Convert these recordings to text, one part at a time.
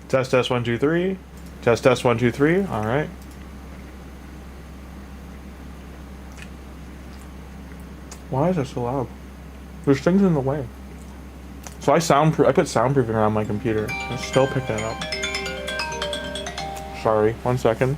Test 1 2 3. Test 1 2 3. All right. Why is that so loud? There's things in the way. So I put soundproofing around my computer. It's still picking it up. Sorry. 1 second.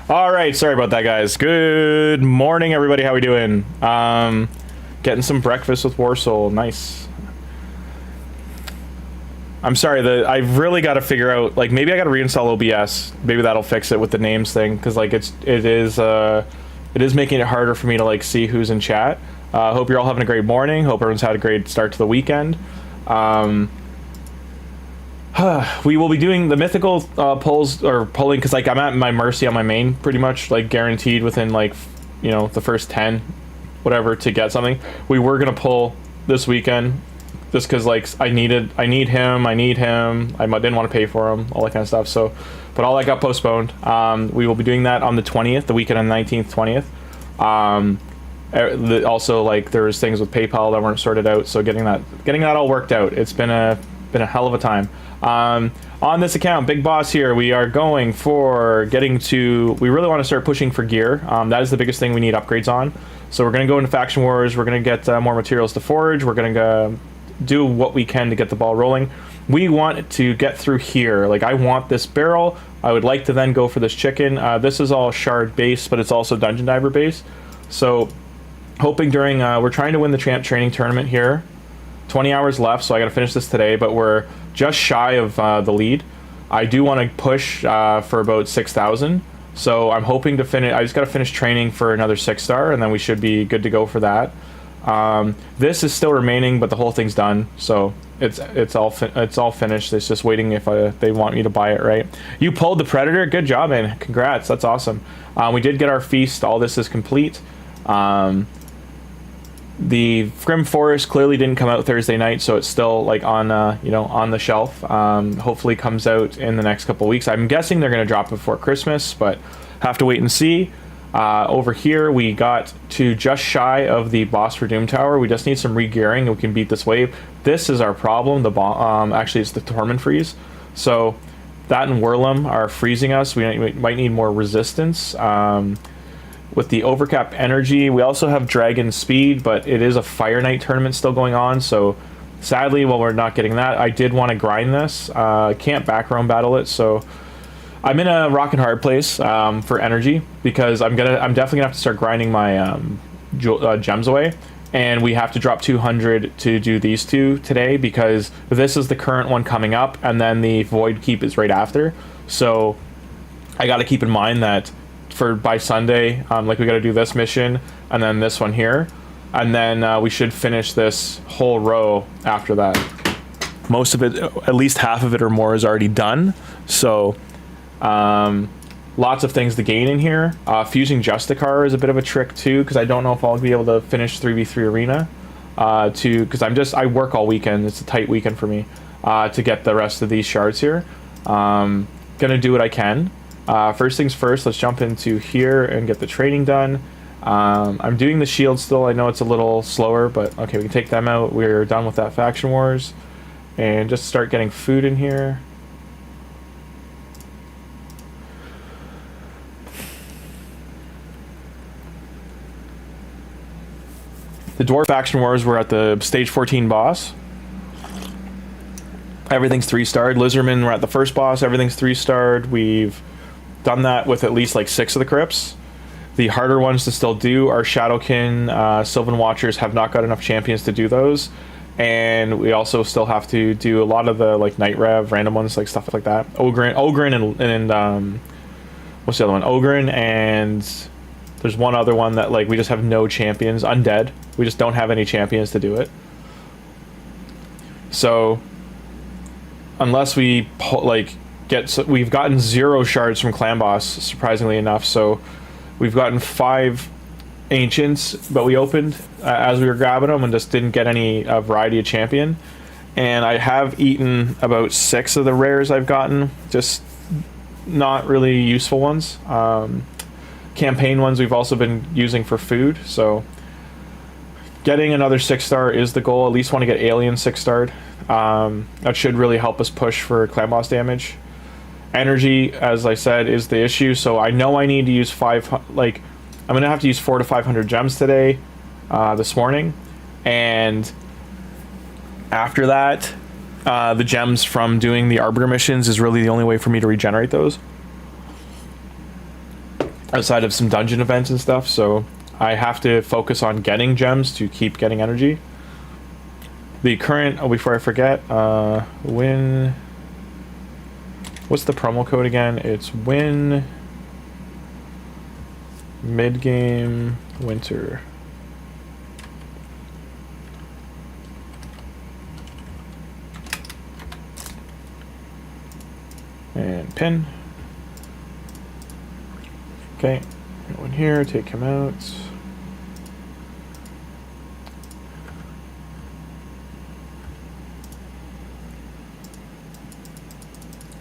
All right, sorry about that, guys. Good morning, everybody. How we doing? Getting some breakfast with Warsoul. Nice. I'm sorry. I've really got to figure out. Like, maybe I got to reinstall OBS. Maybe that'll fix it with the names thing, because like it is making it harder for me to like see who's in chat. Hope you're all having a great morning. Hope everyone's had a great start to the weekend. We will be doing the mythical polls or polling because like I'm at my mercy on my main pretty much, like guaranteed within like, you know, the first 10 whatever to get something. We were gonna pull this weekend just because like I need him, I didn't want to pay for him, all that kind of stuff. So but all that got postponed. We will be doing that on the 20th, the weekend on the 19th, 20th. Also, like there was things with PayPal that weren't sorted out, so getting that all worked out. It's been a hell of a time. On this account, Big Boss here, we are going for we really want to start pushing for gear. That is the biggest thing we need upgrades on. So we're going to go into Faction Wars, we're going to get more materials to forge, we're going to do what we can to get the ball rolling. We want to get through here. Like, I want this barrel, I would like to then go for this chicken. This is all shard base, but it's also dungeon diver base. So hoping during, we're trying to win the champ training tournament here. 20 hours left, so I gotta finish this today, but we're just shy of the lead. I do want to push for about 6,000, so I'm hoping to finish. I just gotta finish training for another 6-star, and then we should be good to go for that. This is still remaining, but the whole thing's done, so it's all finished. It's just waiting if they want me to buy it. Right? You pulled the Predator. Good job, man. Congrats. That's awesome. We did get our feast. All this is complete. The Grim Forest clearly didn't come out Thursday night, so it's still like on you know, on the shelf. Hopefully comes out in the next couple weeks. I'm guessing they're going to drop it before Christmas, but have to wait and see. Over here we got to just shy of the boss for Doom Tower. We just need some re-gearing and we can beat this wave. This is our problem. The actually it's the Tormund freeze. So that and Whirlum are freezing us. We might need more resistance. With the overcap energy, we also have dragon speed, but it is a Fire Knight tournament still going on, so sadly, while we're not getting that, I did want to grind this. I can't background battle it, so I'm in a rock and hard place for energy, because I'm definitely gonna have to start grinding my gems away, and we have to drop 200 to do these two today, because this is the current one coming up, and then the Void Keep is right after. So I got to keep in mind that by Sunday, like we got to do this mission and then this one here, and then we should finish this whole row after that. Most of it, at least half of it or more, is already done. So lots of things to gain in here. Fusing Justicar is a bit of a trick too, because I don't know if I'll be able to finish 3v3 arena because I work all weekend. It's a tight weekend for me to get the rest of these shards here. Gonna do what I can. First things first, let's jump into here and get the training done. I'm doing the shield still. I know it's a little slower, but okay, we can take them out. We're done with that Faction Wars. And just start getting food in here. The Dwarf Faction Wars, we're at the stage 14 boss. Everything's 3-starred. Lizardman, we're at the first boss. Everything's 3-starred. We've done that with at least like 6 of the crypts. The harder ones to still do are Shadowkin, Sylvan Watchers have not got enough champions to do those, and we also still have to do a lot of the like Night Rev, random ones, like stuff like that. Ogren and what's the other one? Ogren, and there's one other one that like we just have no champions. Undead, we just don't have any champions to do it. So unless we we've gotten 0 shards from Clan Boss, surprisingly enough. So we've gotten 5 ancients, but we opened as we were grabbing them and just didn't get any variety of champion. And I have eaten about 6 of the rares I've gotten, just not really useful ones. Campaign ones we've also been using for food. So getting another 6-star is the goal. At least want to get alien 6-starred. That should really help us push for Clan Boss damage. Energy, as I said, is the issue, so I know I need to use I'm gonna have to use 400 to 500 gems today, this morning, and after that, the gems from doing the Arbiter missions is really the only way for me to regenerate those. outside of some dungeon events and stuff, so I have to focus on getting gems to keep getting energy. The current, before I forget, win, what's the promo code again? It's win mid-game winter. And pin. Okay, go in here, take him out.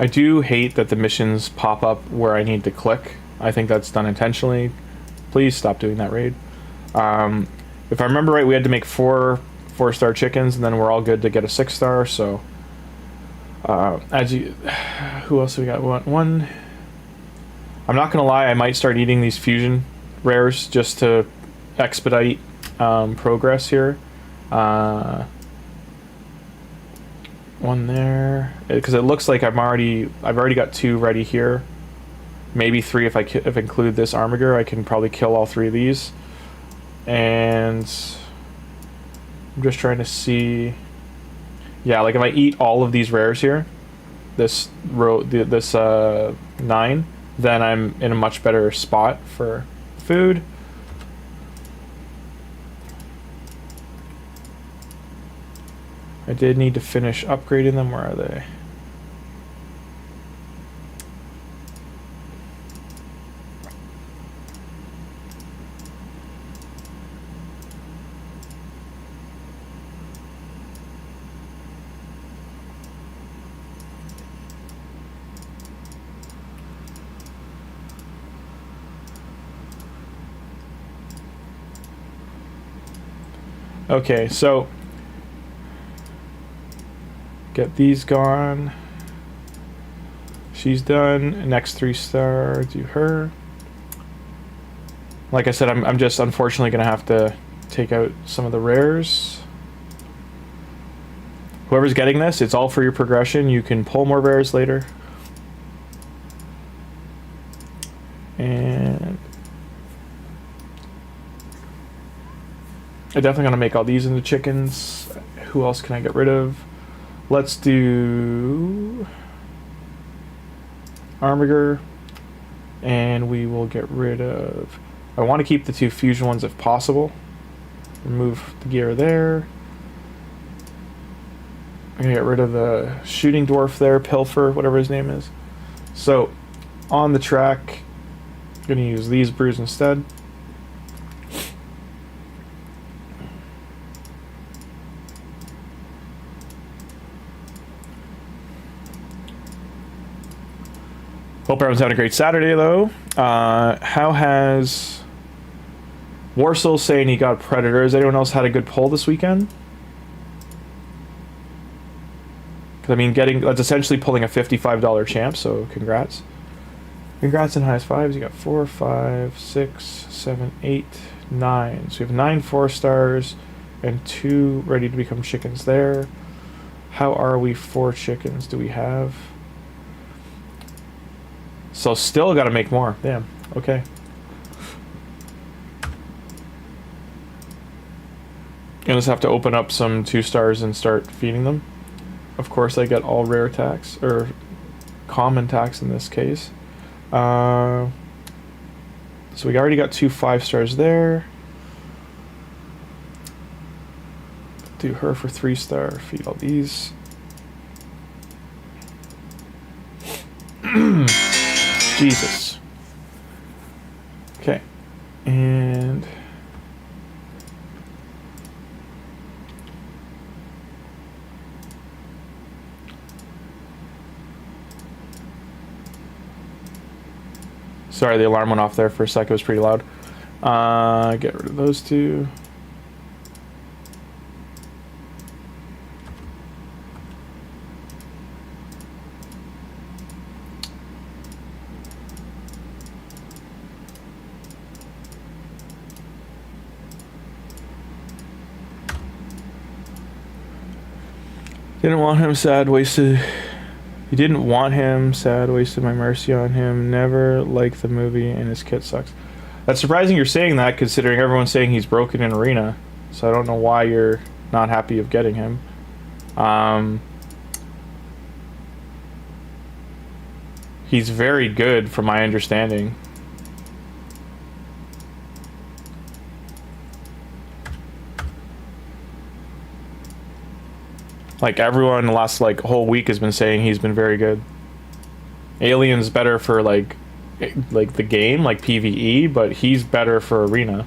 I do hate that the missions pop up where I need to click. I think that's done intentionally. Please stop doing that, raid. If I remember right, we had to make 4-star chickens, and then we're all good to get a 6-star, so... as you... Who else we got? One... I'm not gonna lie, I might start eating these fusion rares just to expedite progress here. One there, because it looks like I've already got 2 ready here, maybe 3 if I include this armiger. I can probably kill all 3 of these, and I'm just trying to see. Yeah, like if I eat all of these rares here, this 9, then I'm in a much better spot for food. I did need to finish upgrading them. Where are they? Okay, so get these gone. She's done. Next 3-star, do her. Like I said, I'm just unfortunately gonna have to take out some of the rares. Whoever's getting this, it's all for your progression. You can pull more rares later. And I'm definitely gonna make all these into chickens. Who else can I get rid of? Let's do Armiger, and we will get rid of... I want to keep the 2 fusion ones if possible. Remove the gear there. I'm going to get rid of the shooting dwarf there, Pilfer, whatever his name is. So, on the track, I'm going to use these brews instead. Hope everyone's having a great Saturday, though. How has Warsoul saying he got Predator? Has anyone else had a good pull this weekend? Because I mean, that's essentially pulling a $55 champ. So congrats, congrats in highest 5s. You got 4, 5, 6, 7, 8, 9. So we have 9 4-stars and 2 ready to become chickens there. How are we for chickens? Do we have? So still got to make more. Damn. Okay. Gonna just have to open up some 2-stars and start feeding them. Of course, I get all rare attacks, or common attacks in this case. So we already got 2 5-stars there. Do her for 3-star. Feed all these. Jesus. Okay. And sorry, the alarm went off there for a sec. It was pretty loud. Get rid of those 2. Didn't want him sad, wasted You didn't want him. Sad. Wasted my mercy on him. Never liked the movie and his kit sucks. That's surprising you're saying that, considering everyone's saying he's broken in Arena. So I don't know why you're not happy of getting him. He's very good from my understanding. Like everyone the last like whole week has been saying he's been very good. Alien's better for like the game, like PvE, but he's better for Arena.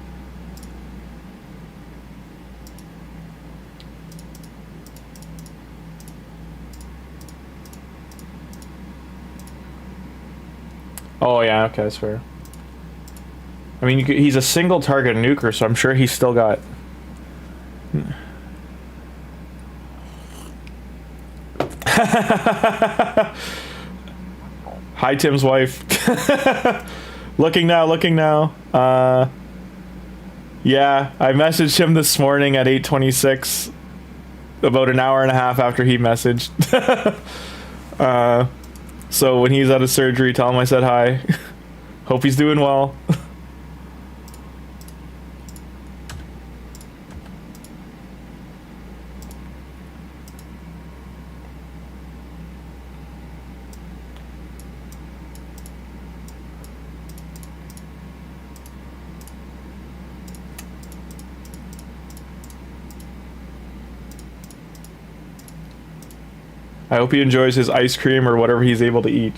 Oh yeah, okay, that's fair. I mean, he's a single target nuker, so I'm sure he's still got... Hi, Tim's wife. Looking now, looking now. Yeah, I messaged him this morning at 8:26, about an hour and a half after he messaged. So when he's out of surgery, tell him I said hi. Hope he's doing well. I hope he enjoys his ice cream or whatever he's able to eat.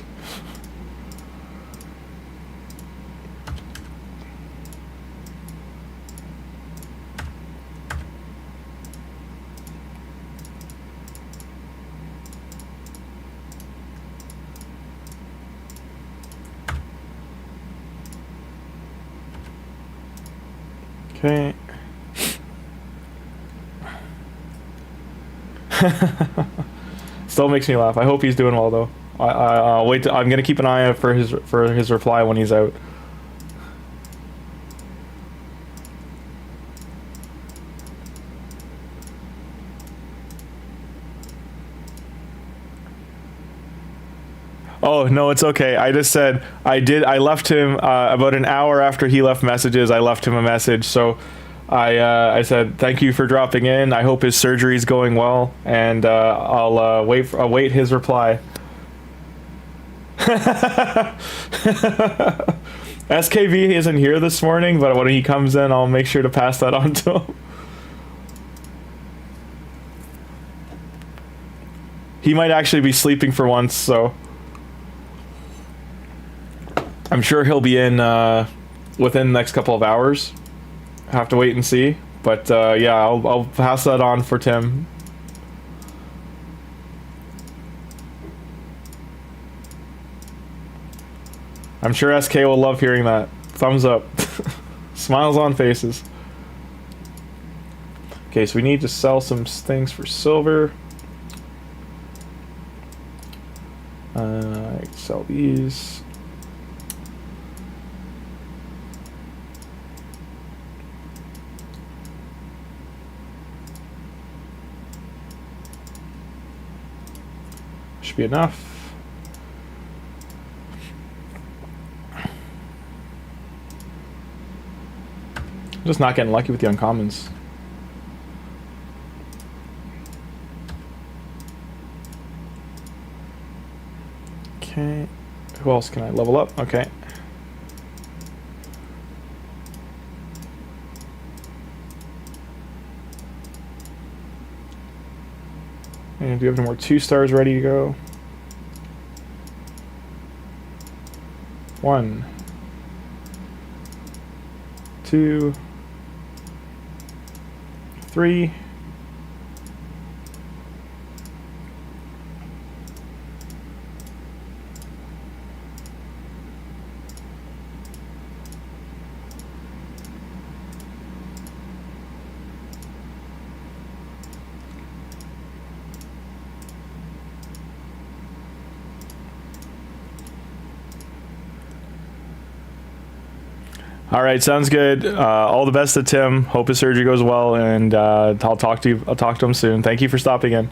Okay. Still makes me laugh. I hope he's doing well though. I'll wait. I'm gonna keep an eye out for his reply when he's out. Oh no, it's okay. I just said I left him about an hour after he left messages. I left him a message, so I said thank you for dropping in. I hope his surgery is going well, and I'll await his reply. SKV isn't here this morning, but when he comes in, I'll make sure to pass that on to him. He might actually be sleeping for once, so I'm sure he'll be in within the next couple of hours. Have to wait and see, but yeah, I'll pass that on for Tim. I'm sure SK will love hearing that. Thumbs up. Smiles on faces. Okay, so we need to sell some things for silver. I can sell these. Should be enough. Just not getting lucky with the uncommons. Okay. Who else can I level up? Okay. And do you have any more 2-stars ready to go? 1, 2, 3. All right, sounds good. All the best to Tim. Hope his surgery goes well, and I'll talk to you. I'll talk to him soon. Thank you for stopping in.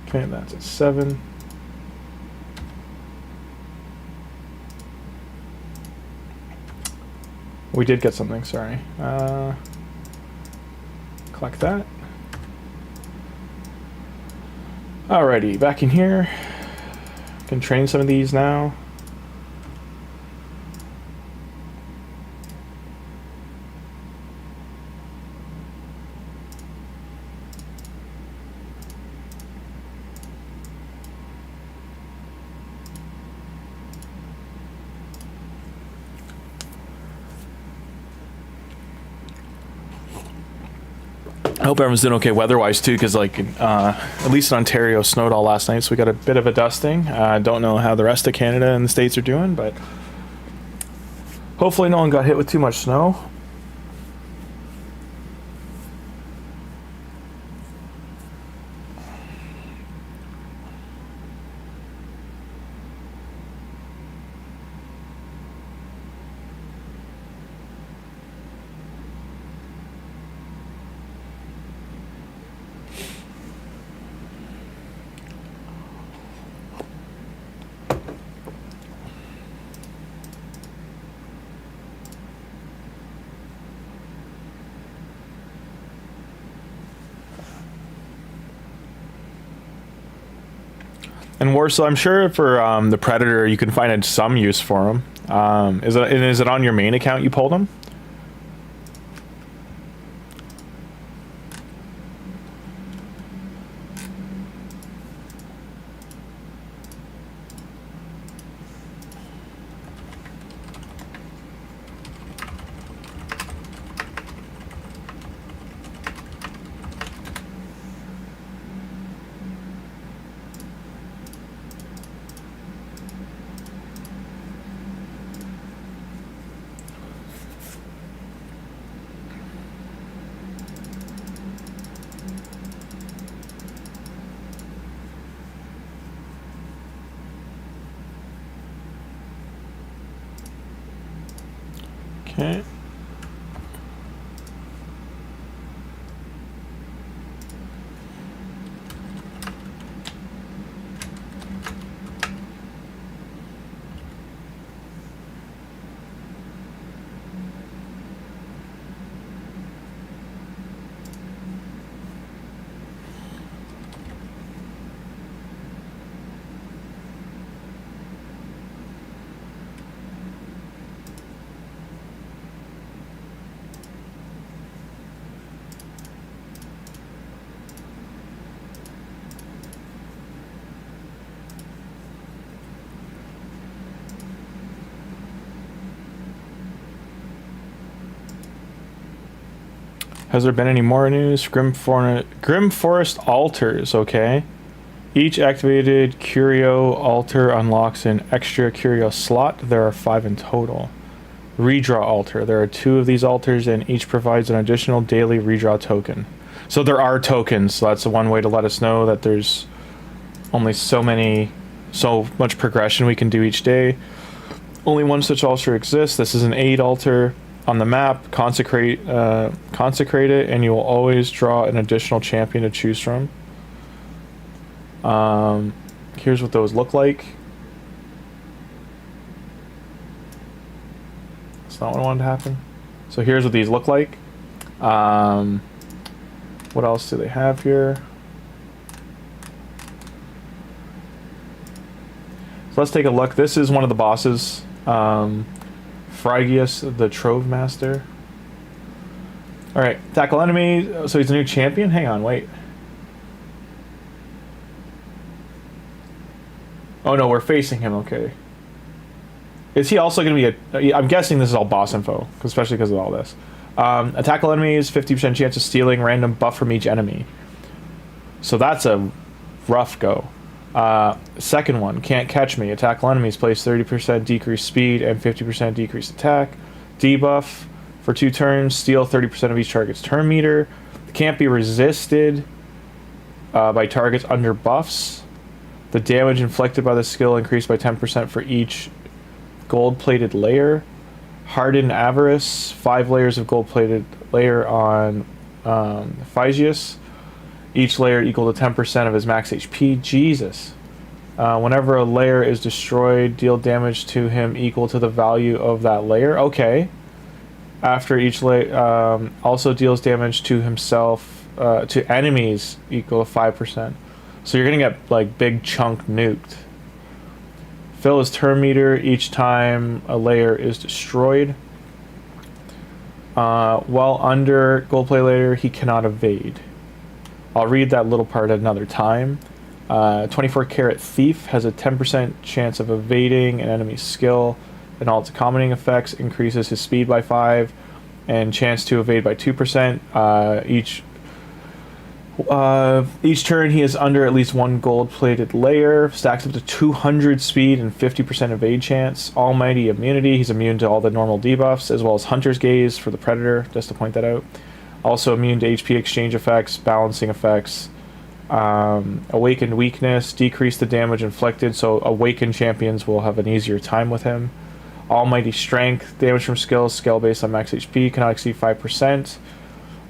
Okay, that's a 7. We did get something, sorry. Collect that. Alrighty, back in here. Can train some of these now. I hope everyone's doing okay weather-wise too, because like at least in Ontario snowed all last night, so we got a bit of a dusting. I don't know how the rest of Canada and the States are doing, but hopefully no one got hit with too much snow. And Warsaw, I'm sure for the Predator, you can find some use for him. Is it on your main account you pulled him? Okay. Has there been any more news? Grim Forest Altars, okay. Each activated Curio Altar unlocks an extra Curio slot. There are 5 in total. Redraw Altar. There are 2 of these altars and each provides an additional daily redraw token. So there are tokens, so that's one way to let us know that there's only so much progression we can do each day. Only one such altar exists. This is an aid altar. On the map, consecrate it, and you will always draw an additional champion to choose from. Here's what those look like. That's not what I wanted to happen. So here's what these look like. What else do they have here? So let's take a look. This is one of the bosses. Vergis, the Trove Master. Alright, tackle enemy. So he's a new champion? Hang on, wait. Oh no, we're facing him, okay. Is he also going to be a... I'm guessing this is all boss info, especially because of all this. Tackle enemies, 50% chance of stealing random buff from each enemy. So that's a rough go. Second one, can't catch me. Attack enemies, place 30% decreased speed and 50% decreased attack. Debuff for 2 turns, steal 30% of each target's turn meter. Can't be resisted by targets under buffs. The damage inflicted by the skill increased by 10% for each gold-plated layer. Hardened Avarice, 5 layers of gold-plated layer on Vergis. Each layer equal to 10% of his max HP. Jesus. Whenever a layer is destroyed, deal damage to him equal to the value of that layer. Okay. After each layer, also deals damage to himself, to enemies equal to 5%. So you're gonna get like big chunk nuked. Fill his turn meter each time a layer is destroyed. While under gold plate layer, he cannot evade. I'll read that little part another time. 24 Karat Thief has a 10% chance of evading an enemy's skill, and all its accommodating effects increases his speed by 5 and chance to evade by 2%. Each turn he is under at least one gold-plated layer, stacks up to 200 speed and 50% evade chance. Almighty Immunity, he's immune to all the normal debuffs, as well as Hunter's Gaze for the Predator, just to point that out. Also immune to HP exchange effects, balancing effects. Awakened Weakness, decrease the damage inflicted, so awakened champions will have an easier time with him. Almighty Strength, damage from skills, scale based on max HP, cannot exceed 5%.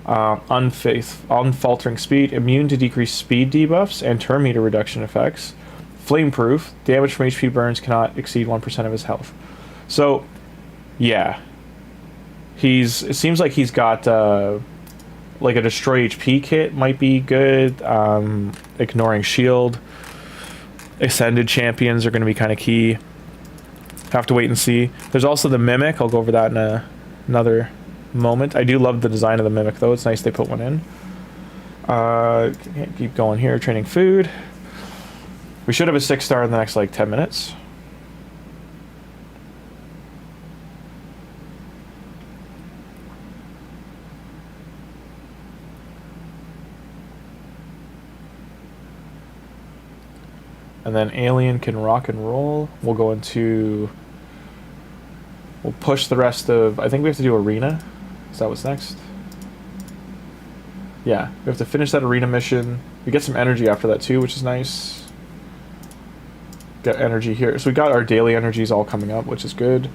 Unfaltering Speed, immune to decreased speed debuffs and turn meter reduction effects. Flameproof, damage from HP burns cannot exceed 1% of his health. So, yeah. It seems like he's got, like a Destroy HP kit might be good. Ignoring Shield. Ascended champions are going to be kind of key. Have to wait and see. There's also the Mimic. I'll go over that in another moment. I do love the design of the Mimic, though. It's nice they put one in. Can't keep going here. Training food. We should have a 6-star in the next, like, 10 minutes. And then Alien can rock and roll. We'll go into... We'll push the rest of... I think we have to do Arena. Is that what's next? Yeah, we have to finish that Arena mission. We get some energy after that too, which is nice. Get energy here. So we got our daily energies all coming up, which is good.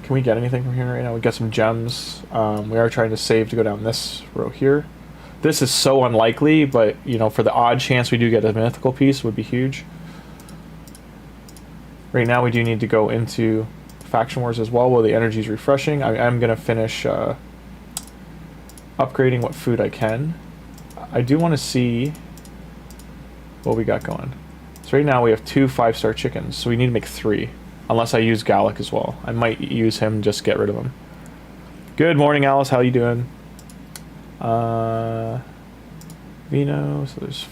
Can we get anything from here right now? We got some gems. We are trying to save to go down this row here. This is so unlikely, but, you know, for the odd chance we do get a mythical piece would be huge. Right now we do need to go into Faction Wars as well while the energy is refreshing. I'm going to finish upgrading what food I can. I do want to see what we got going. So right now we have 2 5-star chickens, so we need to make 3. Unless I use Gallic as well. I might use him, just get rid of him. Good morning, Alice. How you doing? Vino, so there's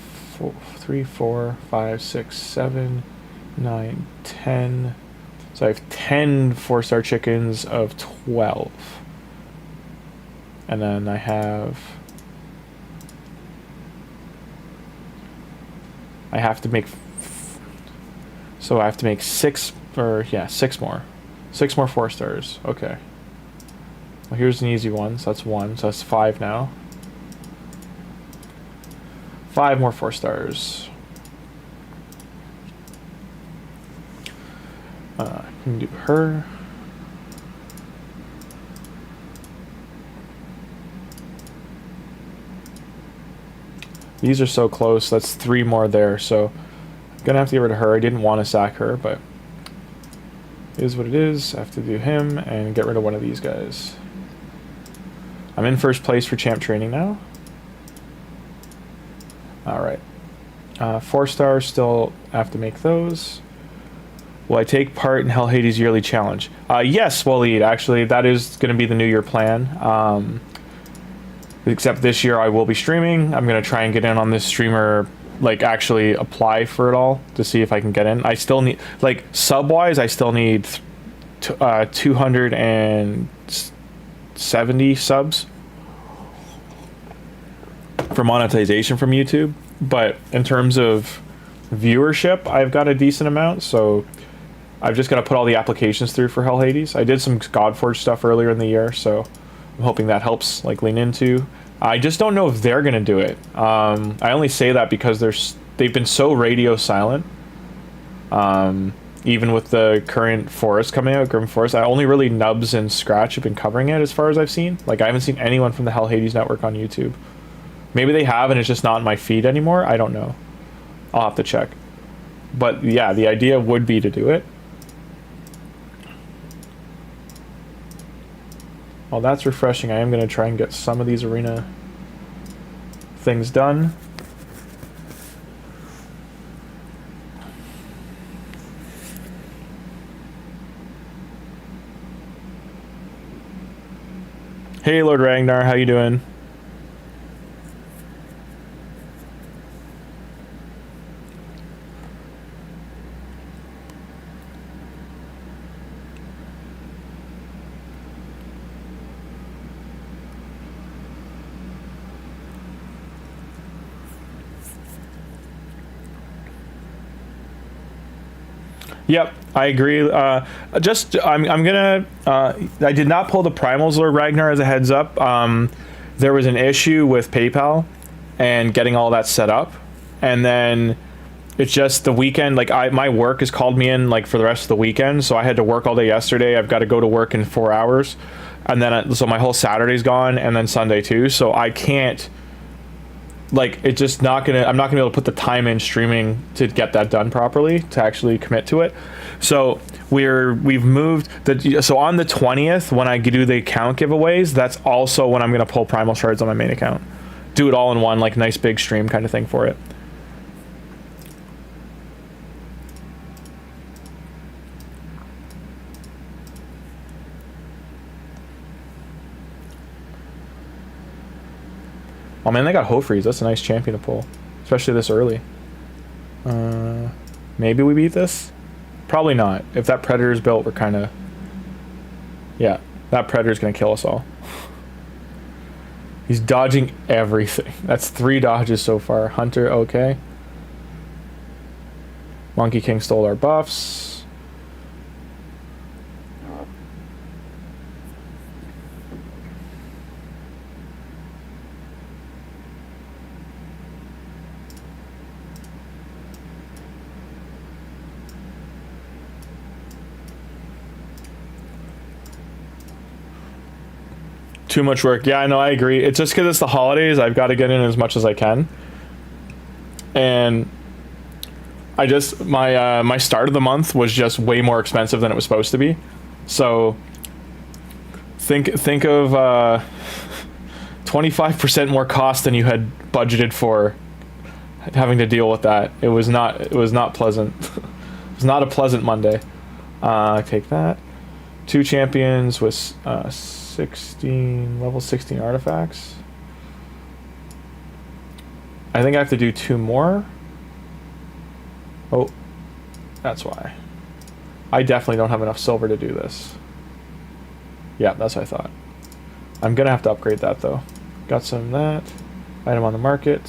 3, 4, 5, 6, 7, 9, 10. So I have 10 4-star chickens of 12. And then I have to make so I have to make 6 more. 6 more 4-stars. Okay. Well, here's an easy one. So that's 1. So that's 5 now. 5 more 4-stars. Can do her. These are so close. That's 3 more there. So I'm gonna have to get rid of her. I didn't want to sack her, but it is what it is. I have to do him and get rid of one of these guys. I'm in first place for champ training now. Alright. 4-stars, still have to make those. Will I take part in Hell Hades yearly challenge? Yes, Waleed. Actually, that is going to be the New Year plan. Except this year I will be streaming. I'm going to try and get in on this streamer, like actually apply for it all to see if I can get in. I still need, like, sub-wise, I still need 270 subs for monetization from YouTube. But in terms of viewership, I've got a decent amount, so I've just got to put all the applications through for Hell Hades. I did some Godforge stuff earlier in the year, so I'm hoping that helps, like, lean into. I just don't know if they're going to do it. I only say that because they've been so radio silent. even with the current forest coming out, Grim Forest. I only really Nubs and Scratch have been covering it as far as I've seen. Like, I haven't seen anyone from the Hell Hades network on YouTube. Maybe they have and it's just not in my feed anymore. I don't know. I'll have to check. But yeah, the idea would be to do it. Well, that's refreshing. I am going to try and get some of these arena things done. Hey, Lord Ragnar, how you doing? Yep, I agree. I'm gonna. I did not pull the primals, Lord Ragnar, as a heads up. There was an issue with PayPal and getting all that set up, and then it's just the weekend. Like my work has called me in like for the rest of the weekend, so I had to work all day yesterday. I've got to go to work in 4 hours, and then so my whole Saturday's gone, and then Sunday too. So I can't. Like, it's just not gonna, I'm not gonna be able to put the time in streaming to get that done properly, to actually commit to it. So we've moved so on the 20th, when I do the account giveaways, that's also when I'm gonna pull primal shards on my main account. Do it all in one, like nice big stream kind of thing for it. Oh man, they got Hofreeze. That's a nice champion to pull, especially this early. Maybe we beat this? Probably not. If that Predator's built, we're kind of... Yeah, that Predator's going to kill us all. He's dodging everything. That's 3 dodges so far. Hunter, okay. Monkey King stole our buffs. Too much work. Yeah, I know, I agree. It's just because it's the holidays, I've got to get in as much as I can. And I just, my start of the month was just way more expensive than it was supposed to be. So think of 25% more cost than you had budgeted for, having to deal with that. It was not pleasant. It was not a pleasant Monday. Take that. 2 champions with level 16 artifacts. I think I have to do 2 more. Oh, that's why. I definitely don't have enough silver to do this. Yeah, that's what I thought. I'm gonna have to upgrade that though. Got some of that. Item on the market.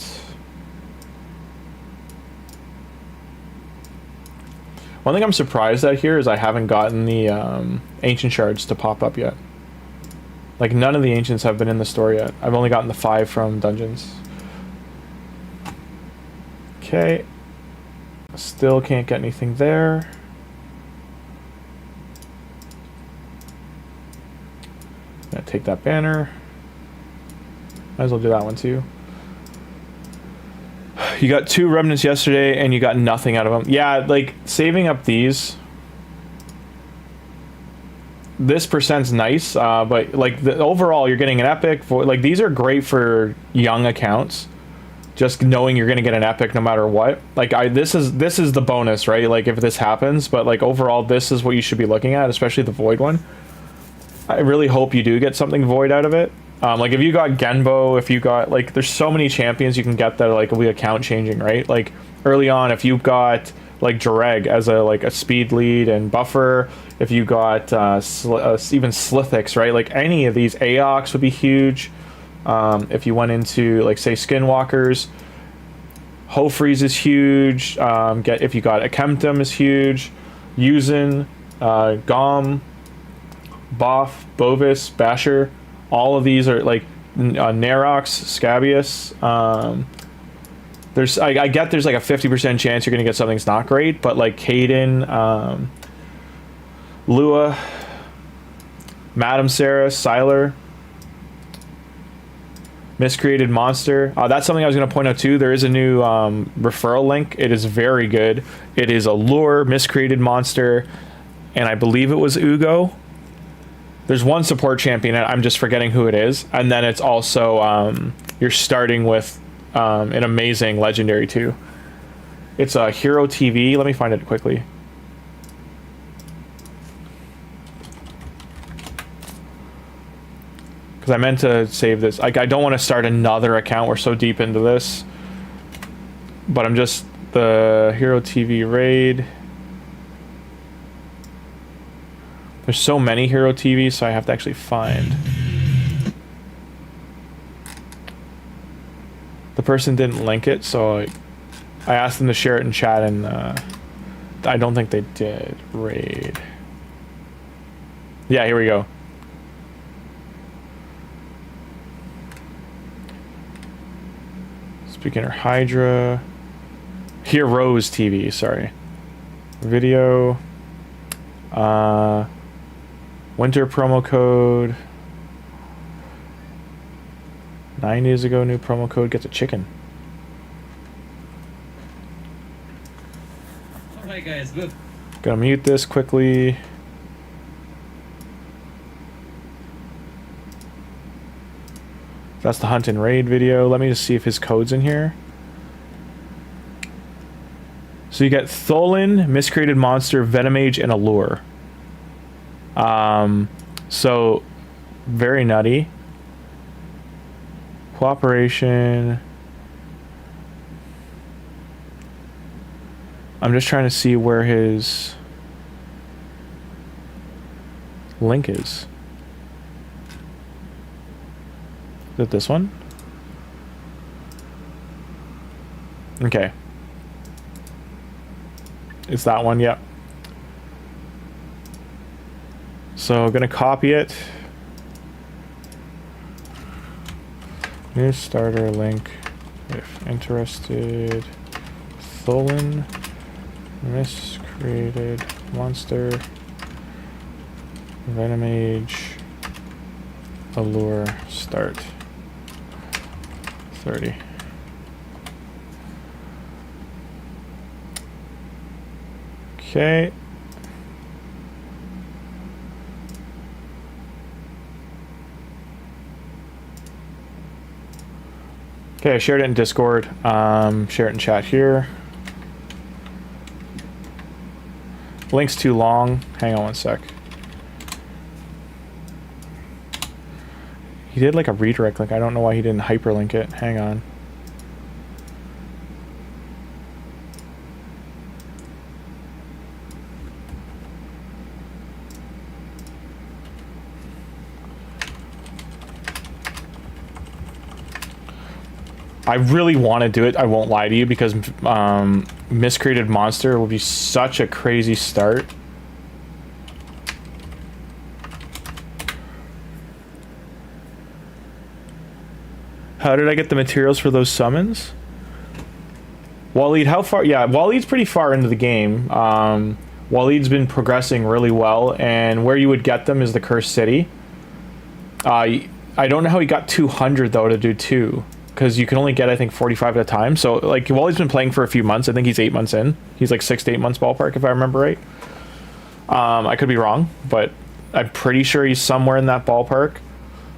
One thing I'm surprised at here is I haven't gotten the ancient shards to pop up yet. Like, none of the ancients have been in the store yet. I've only gotten the 5 from dungeons. Okay. Still can't get anything there. Gonna take that banner. Might as well do that one too. You got 2 remnants yesterday and you got nothing out of them. Yeah, like, saving up these... This percent's nice, but like overall you're getting an epic for, like, these are great for young accounts, just knowing you're gonna get an epic no matter what. Like, this is the bonus, right? Like, if this happens, but like overall this is what you should be looking at, especially the void one. I really hope you do get something void out of it. Like, if you got Genbo, if you got, like, there's so many champions you can get that are like will be account changing, right? Like, early on, if you got like Jareg as a speed lead and buffer, if you got even Slithix, right? Like, any of these, Aox would be huge. If you went into, like, say, Skinwalkers, Hofreeze is huge. If you got Akemtum is huge. Yuuzin, Gom, Boff, Bovis, Basher, all of these are like Narox, Scabious. There's I get there's like a 50% chance you're gonna get something's not great, but like Caden, Lua, Madam Serris, Siler, Miscreated Monster. That's something I was going to point out too. There is a new referral link. It is very good. It is Allure, Miscreated Monster, and I believe it was Ugo. There's one support champion, and I'm just forgetting who it is. And then it's also, you're starting with an amazing Legendary too. It's a Hero TV. Let me find it quickly. Because I meant to save this. Like, I don't want to start another account. We're so deep into this. But I'm just... The Hero TV raid. There's so many Hero TVs, so I have to actually find. The person didn't link it, so I asked them to share it in chat, and I don't think they did. Raid. Yeah, here we go. Beginner Hydra. Heroes TV, sorry. Video. Winter promo code. 9 days ago, new promo code gets a chicken. Alright guys, move. Gonna mute this quickly. That's the hunt and raid video. Let me just see if his code's in here. So you get Tholin, Miscreated Monster, Venomage, and Allure. So very nutty. Cooperation. I'm just trying to see where his link is. Is it this one? Okay. It's that one, yep. So I'm gonna copy it. New starter link. If interested. Tholin. Miscreated Monster. Venomage. Allure. Start. 30. Okay. Okay, I shared it in Discord. Share it in chat here. Link's too long. Hang on one sec. He did like a redirect link. I don't know why he didn't hyperlink it. Hang on. I really want to do it. I won't lie to you, because Miscreated Monster will be such a crazy start. How did I get the materials for those summons? Waleed, how far? Yeah, Waleed's pretty far into the game. Waleed's been progressing really well, and where you would get them is the Cursed City. I don't know how he got 200 though to do 2, because you can only get, I think, 45 at a time. So like, Waleed's been playing for a few months. I think he's 8 months in. He's like 6 to 8 months ballpark, if I remember right. I could be wrong, but I'm pretty sure he's somewhere in that ballpark.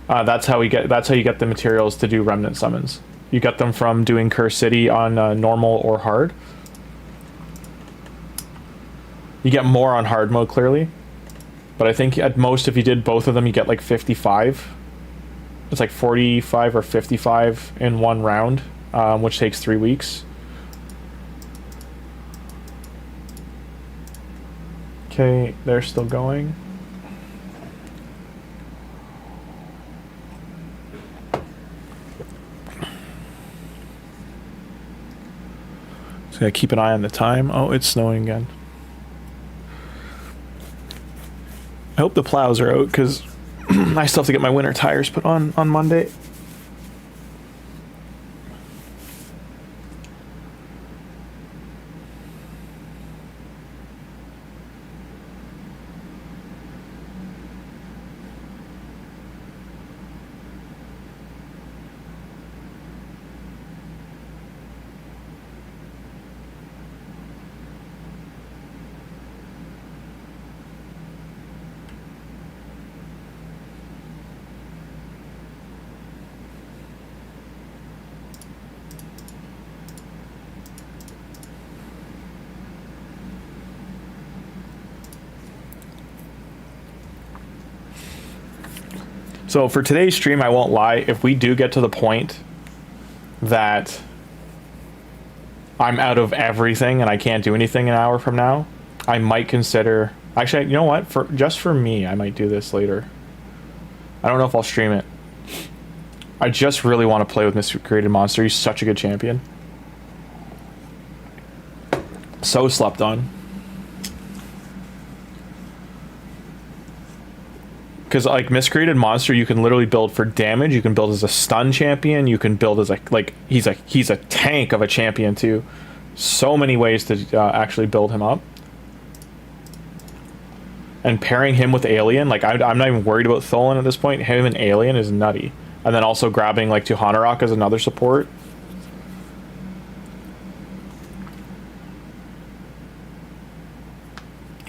That's how you get the materials to do remnant summons. You get them from doing Cursed City on normal or hard. You get more on hard mode, clearly, but I think at most, if you did both of them, you get like 55. It's like 45 or 55 in one round, which takes 3 weeks. Okay, they're still going. Just gotta keep an eye on the time. Oh, it's snowing again. I hope the plows are out, because I still have to get my winter tires put on Monday. So for today's stream, I won't lie, if we do get to the point that I'm out of everything and I can't do anything an hour from now, I might consider... Actually, you know what? Just for me, I might do this later. I don't know if I'll stream it. I just really want to play with Mr. Created Monster. He's such a good champion. So slept on. Because like Miscreated Monster, you can literally build for damage. You can build as a stun champion. You can build as he's a tank of a champion too. So many ways to actually build him up. And pairing him with Alien, like I'm not even worried about Tholin at this point. Him and Alien is nutty. And then also grabbing like Tuhanarak as another support.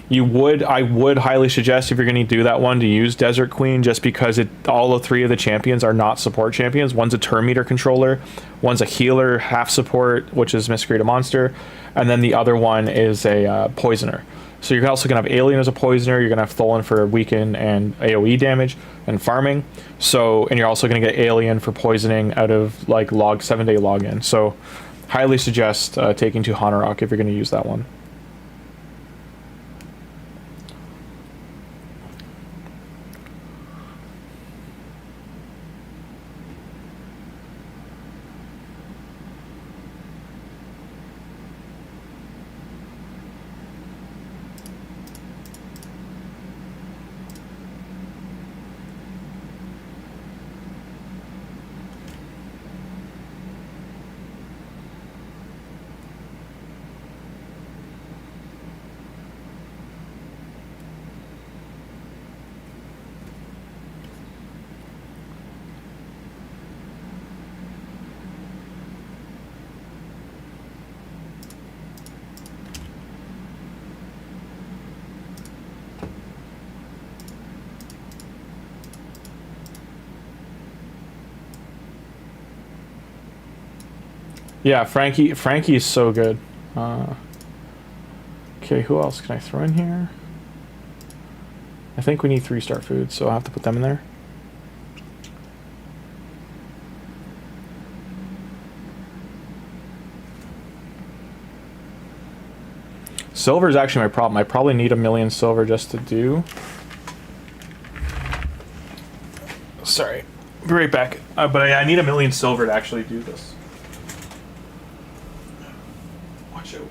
I would highly suggest, if you're going to do that one, to use Desert Queen, just because all the three of the champions are not support champions. One's a turn meter controller, one's a healer half support, which is Miscreated Monster, and then the other one is a poisoner. So you're also going to have Alien as a poisoner, you're going to have Tholin for weaken and AoE damage and farming. So, and you're also going to get Alien for poisoning out of like 7-day login. So highly suggest taking Tuhanarak if you're going to use that one. Yeah, Frankie is so good. Okay, who else can I throw in here? I think we need 3-star foods, so I'll have to put them in there. Silver is actually my problem. I probably need 1,000,000 silver just to do. Sorry, I'll be right back. But I need 1,000,000 silver to actually do this. Watch out.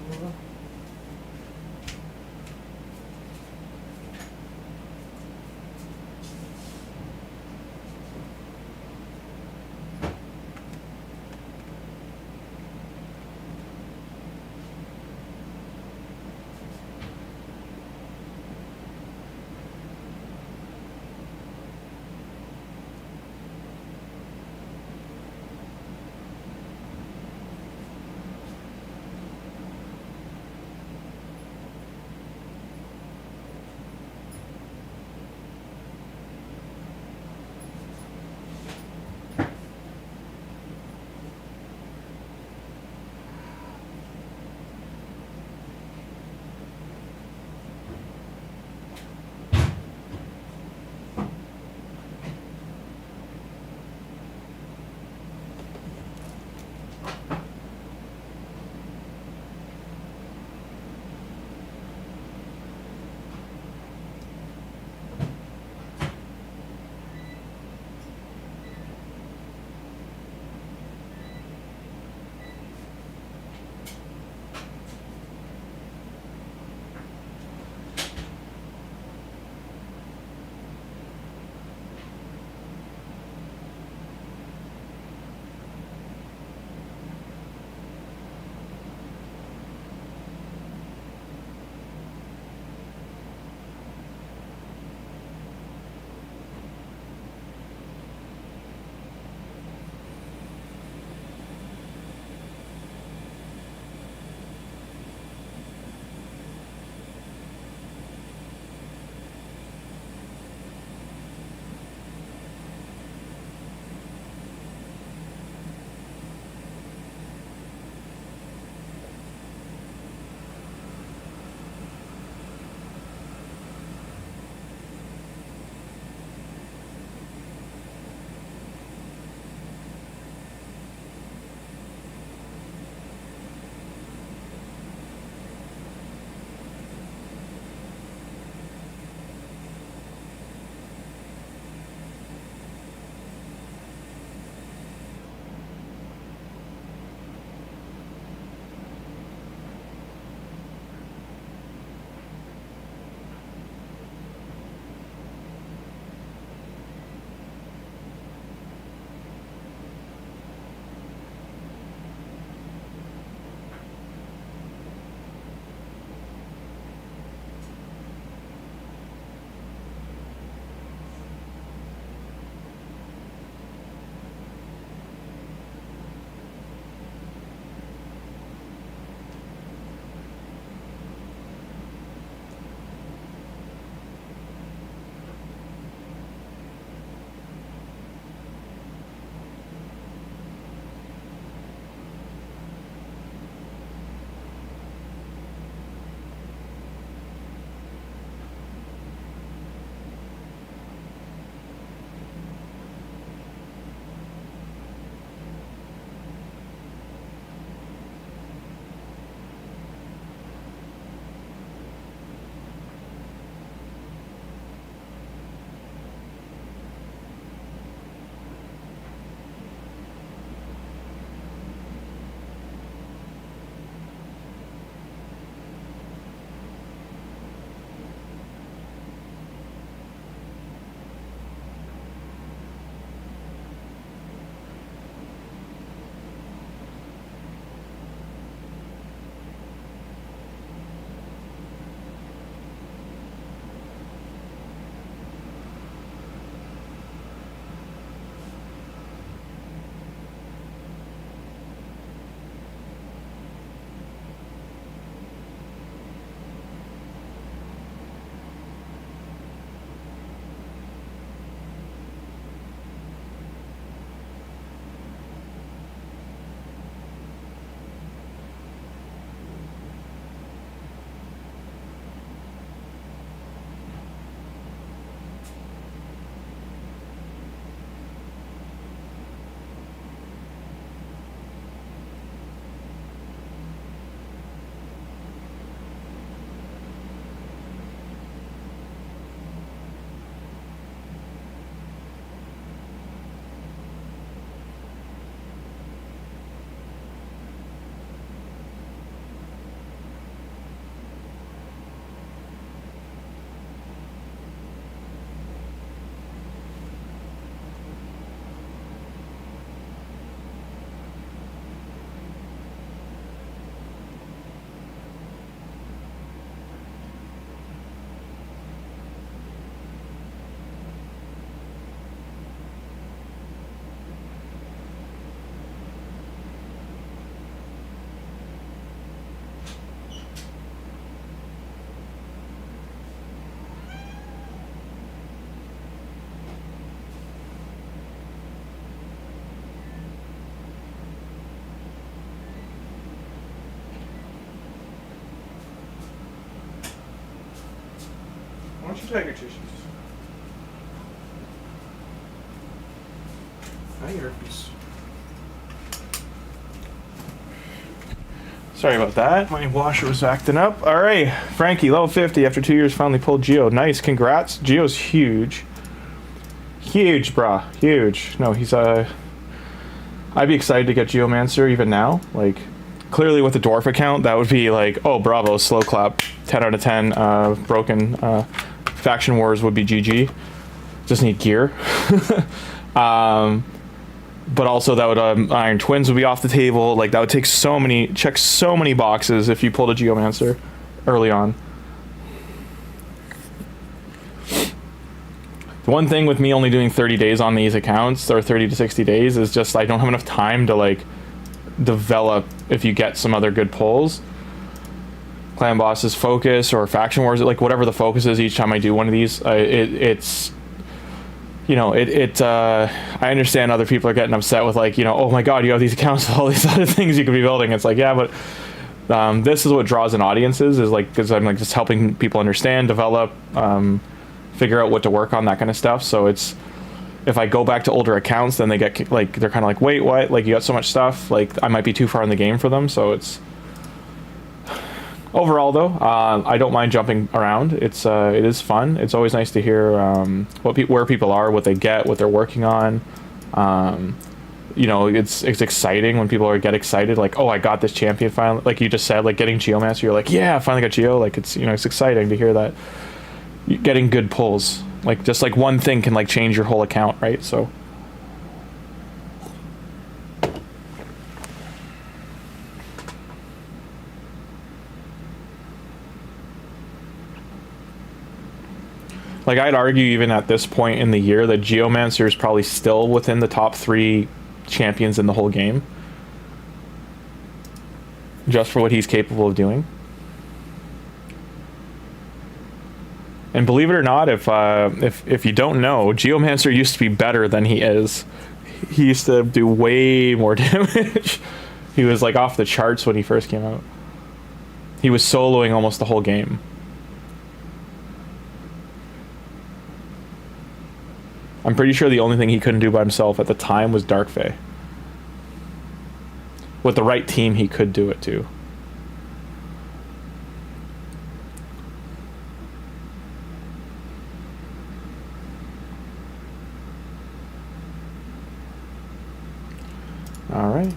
want your tiger tissues? Hi, herpes. Sorry about that. My washer was acting up. All right, Frankie, level 50 after 2 years, finally pulled Geo. Nice, congrats. Geo's huge. Huge, brah. Huge. No, he's I'd be excited to get Geomancer even now. Like, clearly with the dwarf account, that would be like, oh, bravo, slow clap. 10 out of 10. Broken. Faction Wars would be GG. Just need gear. But also that would Iron Twins would be off the table. Like, that would take check so many boxes if you pulled a Geomancer early on. The one thing with me only doing 30 days on these accounts, or 30 to 60 days, is just I don't have enough time to like develop if you get some other good pulls. Clan Boss's focus or Faction Wars, like whatever the focus is each time I do one of these, it's you know, I understand other people are getting upset with like, you know, oh my god, you have these accounts with all these other things you could be building. It's like, yeah, but this is what draws in audiences, is like, because I'm like just helping people understand, develop, figure out what to work on, that kind of stuff. So it's, if I go back to older accounts, then they get like, they're kind of like, wait, what? Like, you got so much stuff, like I might be too far in the game for them. So it's, overall though, I don't mind jumping around. It is fun. It's always nice to hear where people are, what they get, what they're working on. You know, it's exciting when people get excited, like, oh, I got this champion finally. Like you just said, like getting Geomancer, you're like, yeah, I finally got Geo. Like, it's, you know, it's exciting to hear that. Getting good pulls, like just like one thing can like change your whole account, right? So like I'd argue even at this point in the year that Geomancer is probably still within the top 3 champions in the whole game, just for what he's capable of doing. And believe it or not, if you don't know, Geomancer used to be better than he is. He used to do way more damage. He was like off the charts when he first came out. He was soloing almost the whole game. I'm pretty sure the only thing he couldn't do by himself at the time was Dark Fae. With the right team, he could do it too. All right.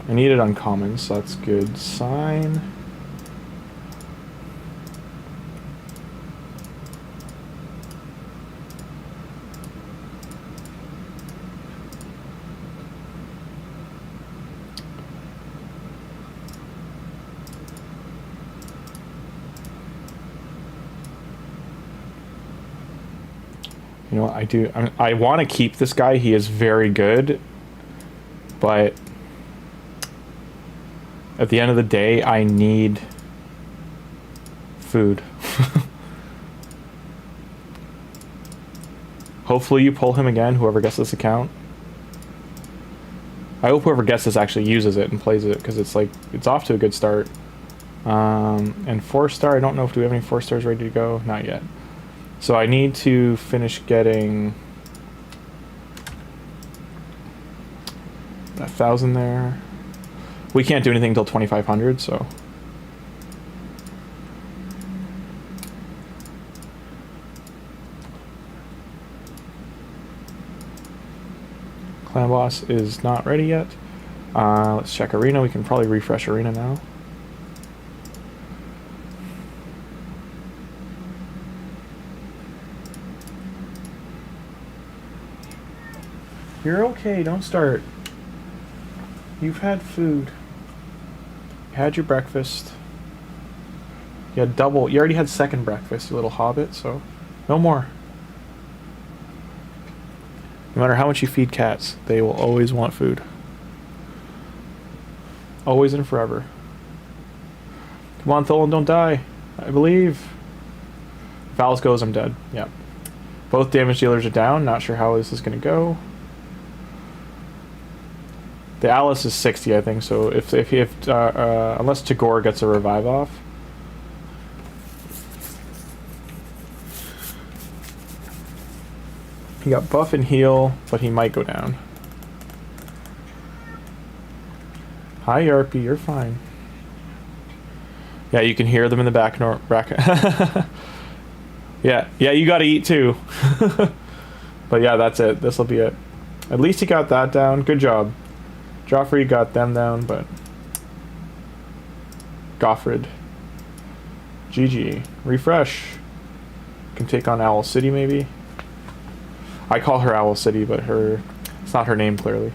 I needed uncommon, so that's good sign. You know what, I want to keep this guy. He is very good, but at the end of the day, I need food. Hopefully you pull him again, whoever gets this account. I hope whoever gets this actually uses it and plays it, because it's like, it's off to a good start. And 4-star, I don't know if do we have any 4-stars ready to go. Not yet. So I need to finish getting 1,000 there. We can't do anything until 2,500, so. Clan boss is not ready yet. Let's check arena. We can probably refresh arena now. You're okay, don't start. You've had food. You had your breakfast. You had double. You already had second breakfast, you little hobbit, so no more. No matter how much you feed cats, they will always want food. Always and forever. Come on, Tholin, don't die. I believe. If Alice goes, I'm dead. Yeah. Both damage dealers are down. Not sure how this is going to go. The Alice is 60, I think. So if unless Tagoar gets a revive off. He got buff and heal, but he might go down. Hi, Yarpy, you're fine. Yeah, you can hear them in the back. Yeah, you gotta eat too. But yeah, that's it. This'll be it. At least he got that down. Good job. Joffrey got them down, but... Goffred. GG. Refresh. Can take on Owl City, maybe? I call her Owl City, but her... It's not her name, clearly.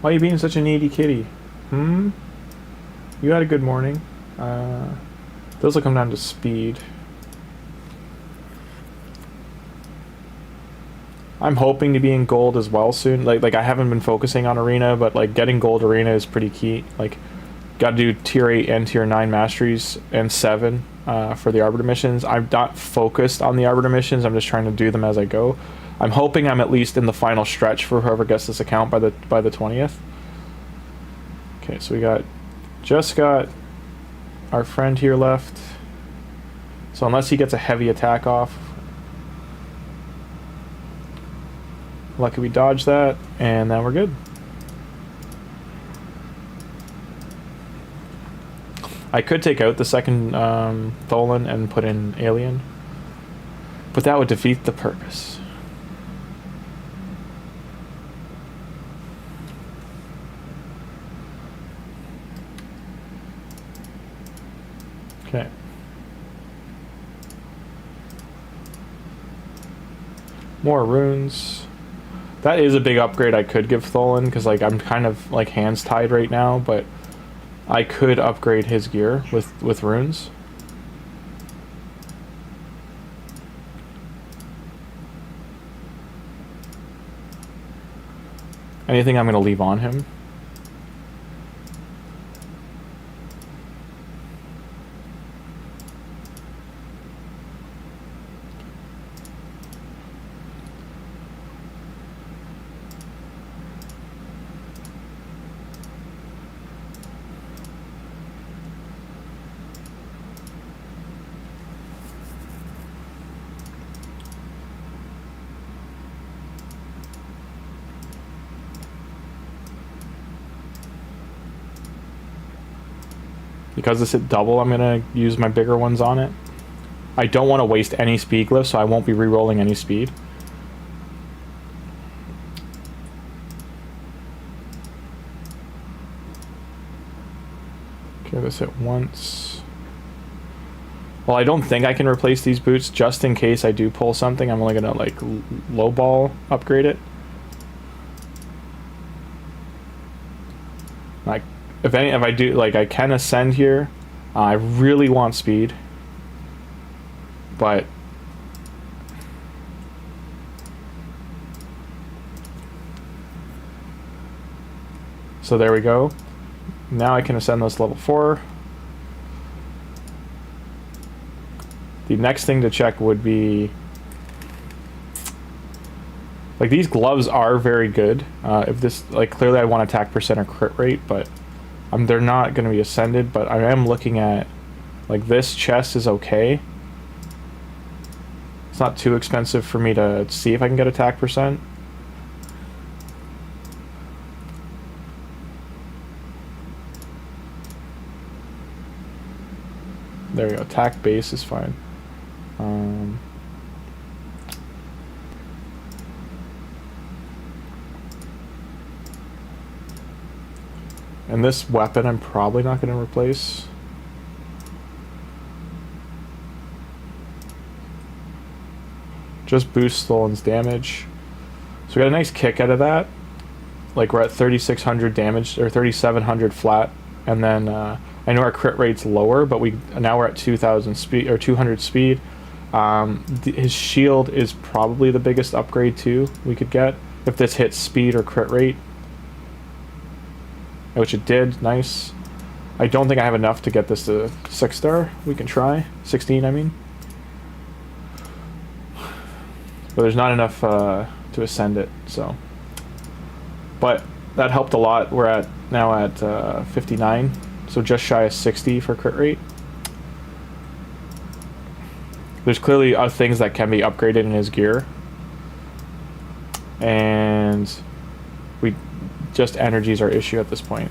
Why are you being such a needy kitty? You had a good morning. Those will come down to speed. I'm hoping to be in gold as well soon. Like I haven't been focusing on arena, but like getting gold arena is pretty key. Like, got to do tier 8 and tier 9 masteries and 7 for the Arbiter missions. I'm not focused on the Arbiter missions. I'm just trying to do them as I go. I'm hoping I'm at least in the final stretch for whoever gets this account by the 20th. Okay, so we just got our friend here left. So unless he gets a heavy attack off, lucky we dodged that, and then we're good. I could take out the second Tholin and put in Alien, but that would defeat the purpose. Okay. More runes. That is a big upgrade I could give Tholin, because like I'm kind of like hands tied right now, but I could upgrade his gear with runes. Anything I'm going to leave on him. Because this hit double, I'm going to use my bigger ones on it. I don't want to waste any speed glyphs, so I won't be re-rolling any speed. Okay, this hit once. Well, I don't think I can replace these boots. Just in case I do pull something, I'm only going to like lowball upgrade it. Like, if I do, like, I can ascend here. I really want speed, but so there we go. Now I can ascend those to level 4. The next thing to check would be, like, these gloves are very good. If this, like, clearly I want attack percent or crit rate, but they're not going to be ascended, but I am looking at, like, this chest is okay. It's not too expensive for me to see if I can get attack percent. There we go. Attack base is fine. And this weapon I'm probably not going to replace. Just boosts Tholin's damage. So we got a nice kick out of that. Like, we're at 3,600 damage, or 3,700 flat. And then I know our crit rate's lower, but now we're at 2,000 speed, or 200 speed. His shield is probably the biggest upgrade too we could get if this hits speed or crit rate. which it did. Nice. I don't think I have enough to get this to 6-star. We can try. 16, I mean. But there's not enough to ascend it, so. But that helped a lot. We're now at 59, so just shy of 60 for crit rate. There's clearly things that can be upgraded in his gear. And we just energy's our issue at this point.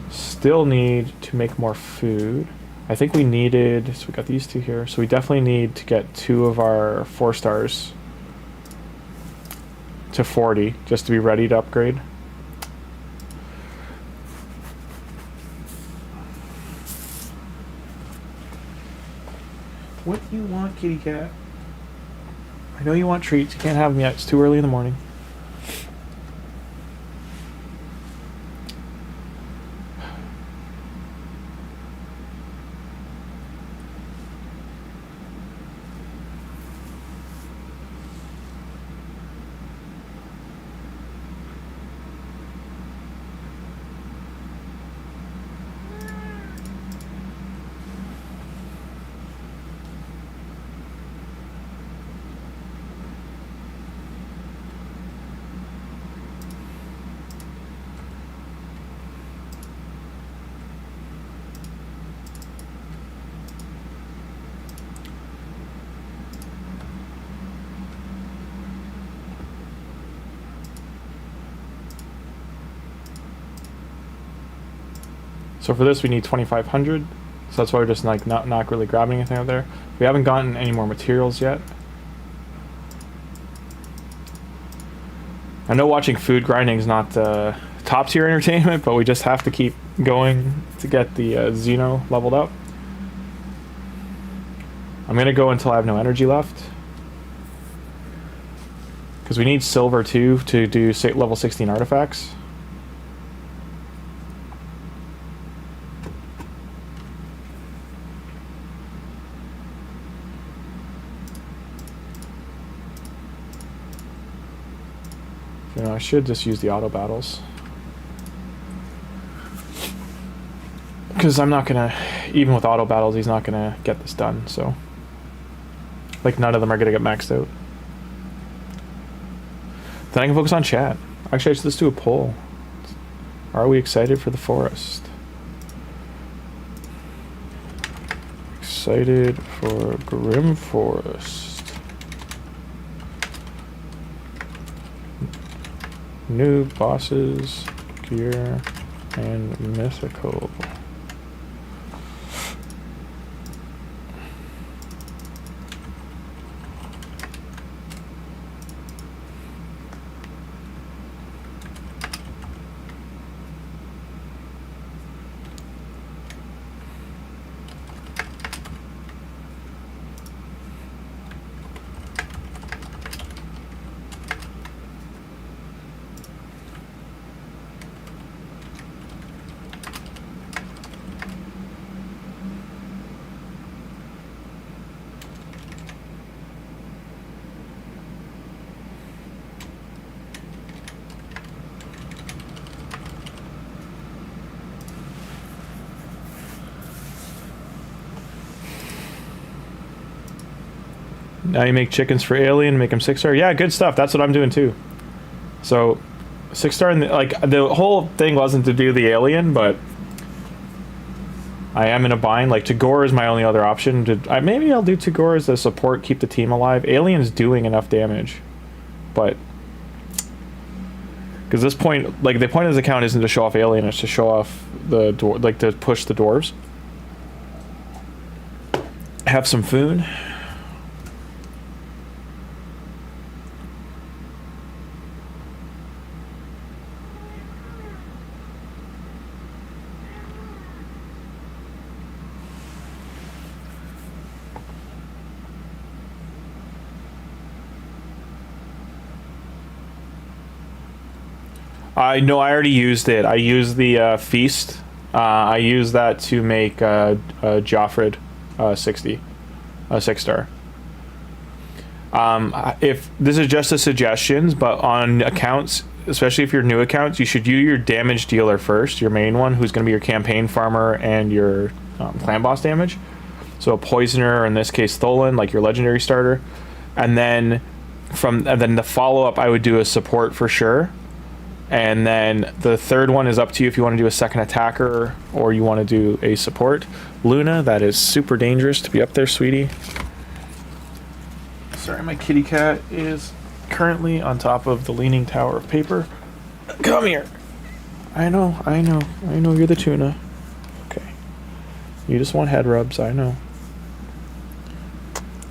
Still need to make more food. I think we needed, so we got these two here, so we definitely need to get 2 of our 4-stars to 40 just to be ready to upgrade. What do you want, kitty cat? I know you want treats. You can't have them yet. It's too early in the morning. So for this we need 2,500. So that's why we're just like not really grabbing anything out there. We haven't gotten any more materials yet. I know watching food grinding is not top tier entertainment, but we just have to keep going to get the Xeno leveled up. I'm gonna go until I have no energy left, because we need silver too to do level 16 artifacts. You know, I should just use the auto battles, because I'm not gonna, even with auto battles, he's not gonna get this done. So, like, none of them are gonna get maxed out. Then I can focus on chat. Actually, let's do a poll. Are we excited for the forest? Excited for Grim Forest. New bosses, gear, and mythical. Now you make chickens for Alien, make them 6-star. Yeah, good stuff. That's what I'm doing too. So, 6-star, like, the whole thing wasn't to do the Alien, but I am in a bind. Like, Tagoar is my only other option. Maybe I'll do Tagoar as a support, keep the team alive. Alien's doing enough damage, but because this point, like, the point of this account isn't to show off Alien, it's to show off the like, to push the dwarves. Have some food. I know I already used it. I used the feast. I used that to make Joffred 60, 6-star. If this is just a suggestions, but on accounts, especially if you're new accounts, you should use your damage dealer first, your main one, who's going to be your campaign farmer and your clan boss damage. So a poisoner, or in this case Tholin, like your legendary starter, and then the follow up, I would do a support for sure. And then the third one is up to you if you want to do a second attacker or you want to do a support. Luna, that is super dangerous to be up there, sweetie. Sorry, my kitty cat is currently on top of the leaning tower of paper. Come here. I know, you're the tuna. Okay. You just want head rubs, I know.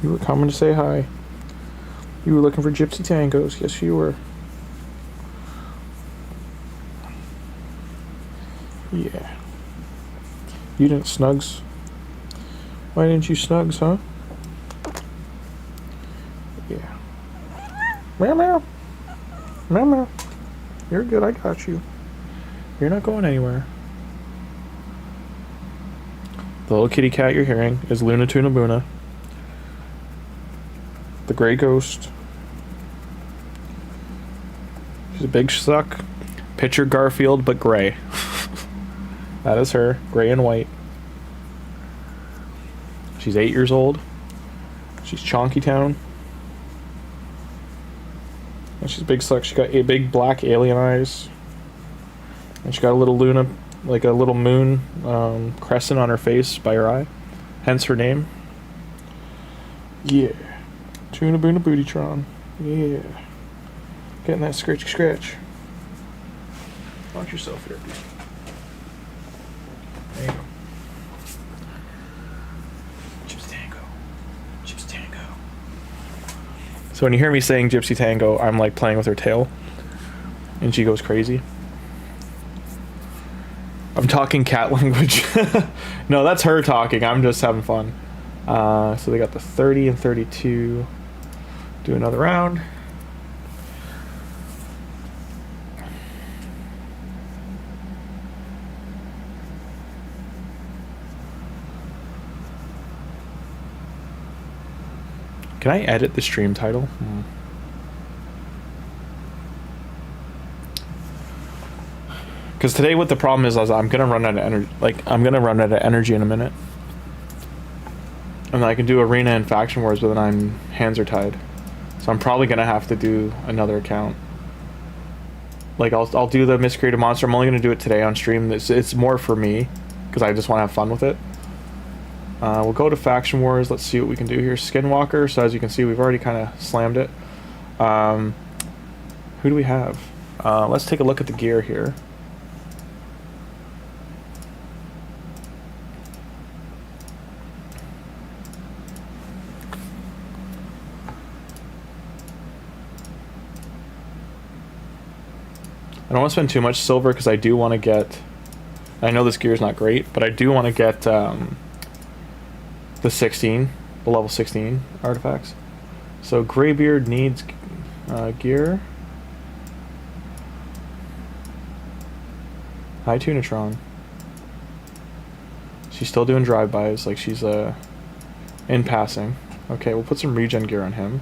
You were coming to say hi. You were looking for gypsy tangos. Yes, you were. Yeah. You didn't snugs. Why didn't you snugs, huh? Yeah. Meow meow. Meow meow. You're good, I got you. You're not going anywhere. The little kitty cat you're hearing is Luna Tuna Boona. The gray ghost. She's a big suck. Picture Garfield, but gray. That is her, gray and white. She's 8 years old. She's Chonky Town. And she's big suck. She got a big black alien eyes. And she got a little Luna, like a little moon crescent on her face by her eye. Hence her name. Yeah. Tuna Boona Bootytron. Yeah. Getting that scratchy scratch. Watch yourself here. There you go. Gypsy Tango. Gypsy Tango. So when you hear me saying Gypsy Tango, I'm like playing with her tail. And she goes crazy. I'm talking cat language. No, that's her talking. I'm just having fun. So they got the 30 and 32. Do another round. Can I edit the stream title? Because today what the problem is I'm gonna run out of energy. Like, I'm gonna run out of energy in a minute. And I can do arena and faction wars, but then hands are tied. So I'm probably gonna have to do another account. Like I'll do the miscreated monster. I'm only gonna do it today on stream. It's more for me because I just want to have fun with it. We'll go to faction wars. Let's see what we can do here. Skinwalker. So as you can see, we've already kind of slammed it. Who do we have? Let's take a look at the gear here. I don't want to spend too much silver because I do want to get... I know this gear is not great, but I do want to get the level 16 artifacts. So Greybeard needs gear. Hi Tunatron. She's still doing drive-bys, like she's in passing. Okay, we'll put some regen gear on him.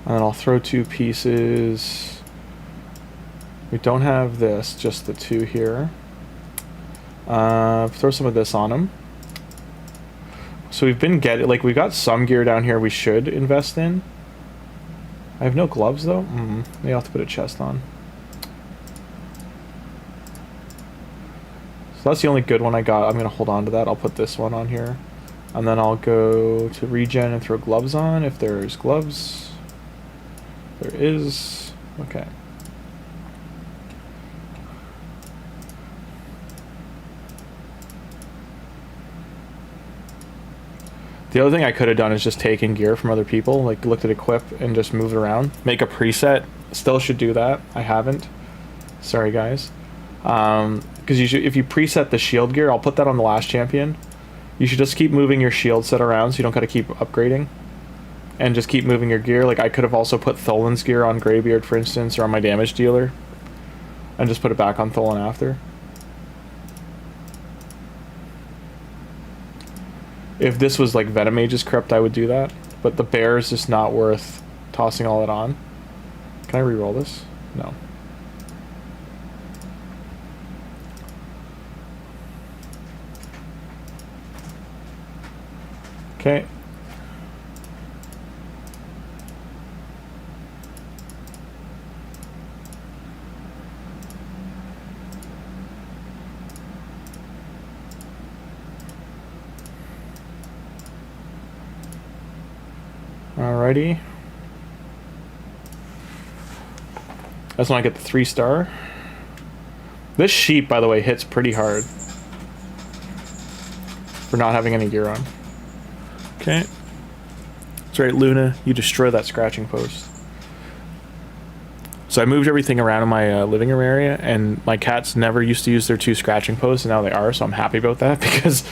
And then I'll throw 2 pieces. We don't have this, just the 2 here. Throw some of this on him. So we've been getting, like, we got some gear down here we should invest in. I have no gloves though. Maybe I'll have to put a chest on. So that's the only good one I got. I'm gonna hold on to that. I'll put this one on here. And then I'll go to regen and throw gloves on if there's gloves. There is. Okay. The other thing I could have done is just taken gear from other people, like looked at equip and just moved it around. Make a preset. Still should do that. I haven't. Sorry guys. Because you should, if you preset the shield gear, I'll put that on the last champion. You should just keep moving your shield set around so you don't gotta keep upgrading. And just keep moving your gear. Like I could have also put Tholin's gear on Greybeard, for instance, or on my damage dealer. and just put it back on Tholin after. If this was like Venom Mage's Crypt, I would do that. But the bear is just not worth tossing all it on. Can I re-roll this? No. Okay. Alrighty. That's when I get the 3-star. This sheep, by the way, hits pretty hard for not having any gear on. Okay. That's right, Luna. You destroy that scratching post. So I moved everything around in my living room area, and my cats never used to use their 2 scratching posts, and now they are, so I'm happy about that because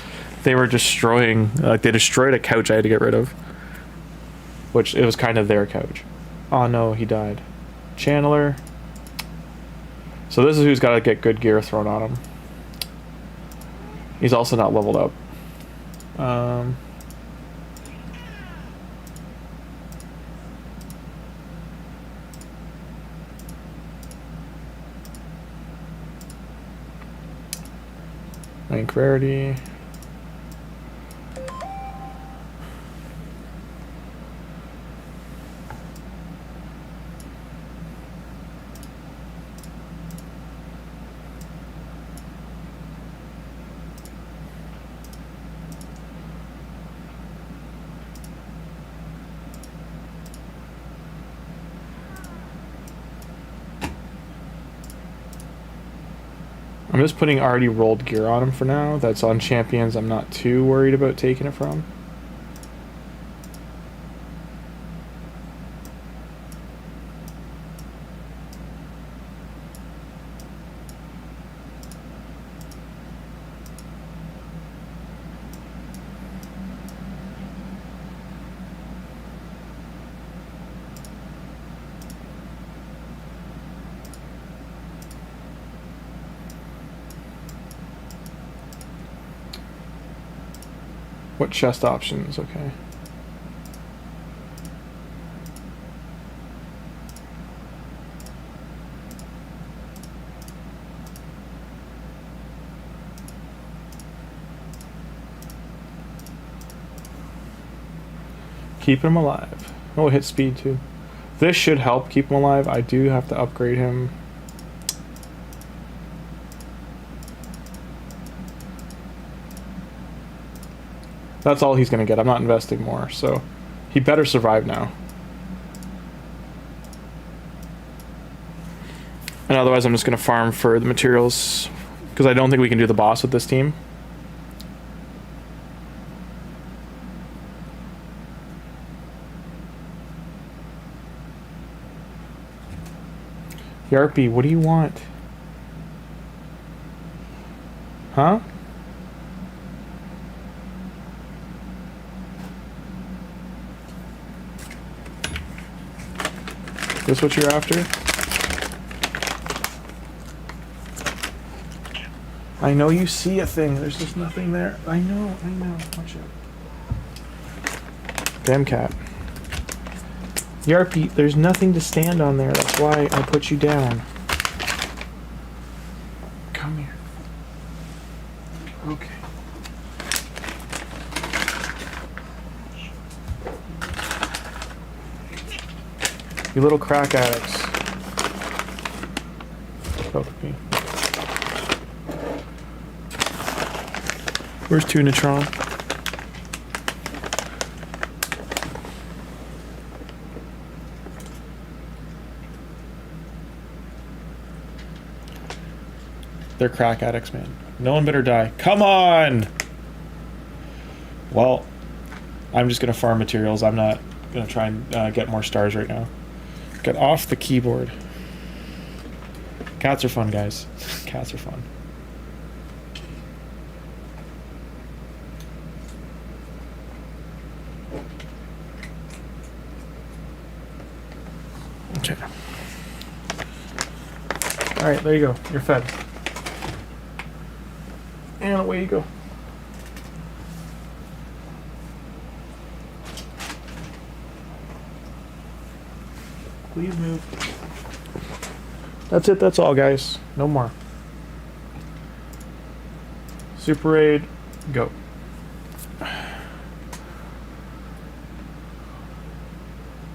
they were destroying, like they destroyed a couch I had to get rid of. Which, it was kind of their couch. Oh no, he died. Channeler. So this is who's got to get good gear thrown on him. He's also not leveled up. Rank rarity. I'm just putting already rolled gear on him for now. That's on champions I'm not too worried about taking it from. What chest options? Okay. Keep him alive. Oh, hit speed too. This should help keep him alive. I do have to upgrade him. That's all he's going to get. I'm not investing more, so he better survive now. And otherwise I'm just going to farm for the materials, because I don't think we can do the boss with this team. Yarpy, what do you want? Huh? This what you're after? I know you see a thing. There's just nothing there. I know. Watch out. Damn cat. Yarpy, there's nothing to stand on there. That's why I put you down. Come here. Okay. You little crack addicts. Help me. Where's Tunatron? They're crack addicts, man. No one better die. Come on! Well, I'm just gonna farm materials. I'm not gonna try and get more stars right now. Get off the keyboard. Cats are fun, guys. Cats are fun. Okay. Alright, there you go. You're fed. And away you go. Please move. That's it, that's all, guys. No more. Super Raid, go.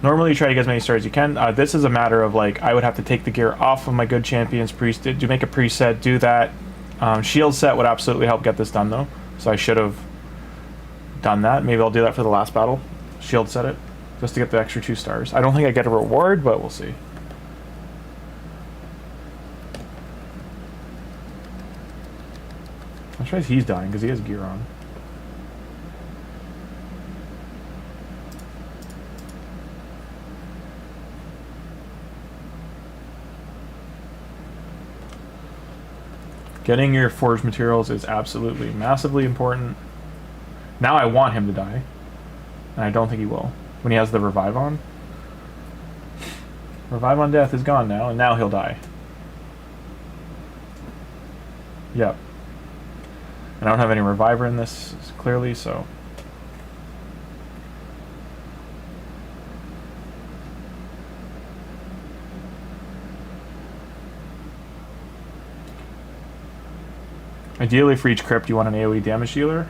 Normally you try to get as many stars as you can. This is a matter of like, I would have to take the gear off of my good champions, do make a preset, do that. Shield set would absolutely help get this done though. So I should have done that. Maybe I'll do that for the last battle. Shield set it, just to get the extra 2 stars. I don't think I get a reward, but we'll see. I'm surprised he's dying because he has gear on. Getting your forged materials is absolutely massively important. Now I want him to die. And I don't think he will. When he has the revive on. Revive on death is gone now, and now he'll die. Yep. And I don't have any reviver in this, clearly, so... Ideally, for each crypt, you want an AoE damage dealer,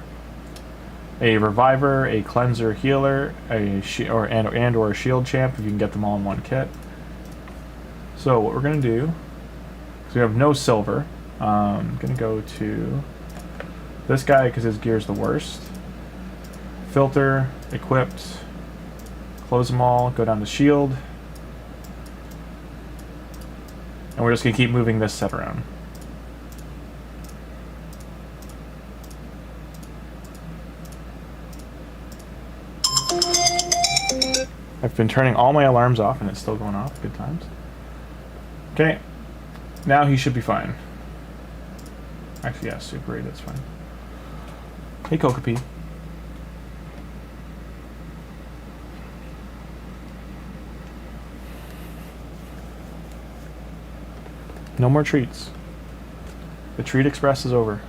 a reviver, a cleanser healer, or a shield champ if you can get them all in one kit. So what we're gonna do, because we have no silver, I'm gonna go to this guy because his gear is the worst. Filter, equipped, close them all, go down to shield, and we're just gonna keep moving this set around. I've been turning all my alarms off and it's still going off. Good times. Okay. Now he should be fine. Actually, yeah, Super 8, that's fine. Hey, Kokopi. No more treats. The treat express is over.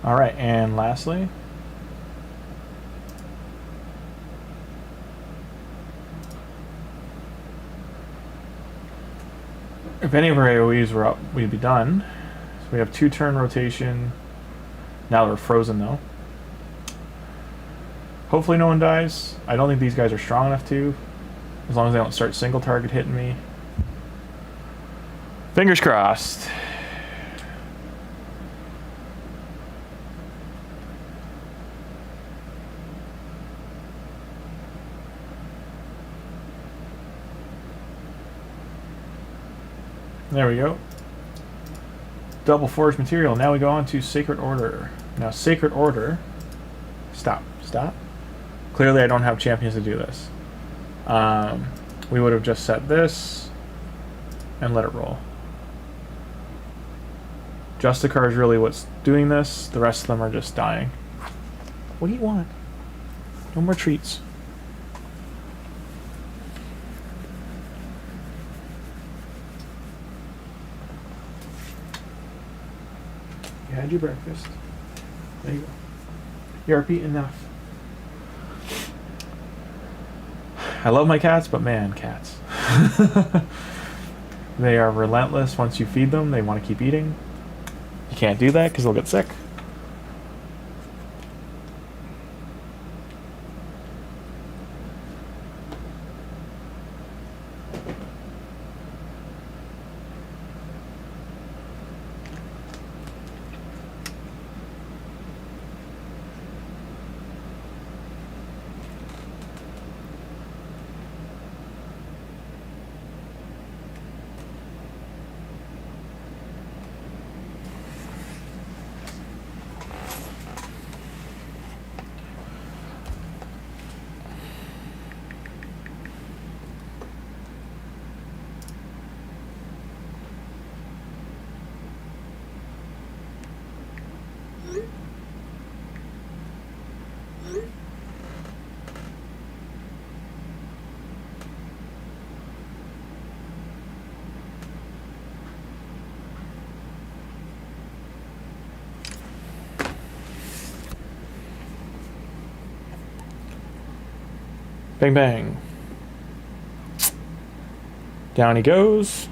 Alright, and lastly, if any of our AoEs were up, we'd be done. So we have 2 turn rotation. Now we're frozen though. Hopefully no one dies. I don't think these guys are strong enough to, as long as they don't start single target hitting me. Fingers crossed. There we go. Double forged material. Now we go on to Sacred Order. Now Sacred Order. Stop. Stop. Clearly I don't have champions to do this. We would have just set this and let it roll. Justicar is really what's doing this. The rest of them are just dying. What do you want? No more treats. You had your breakfast. There you go. You're eating enough. I love my cats, but man, cats. They are relentless. Once you feed them, they want to keep eating. You can't do that because they'll get sick. Bang, bang. Down he goes.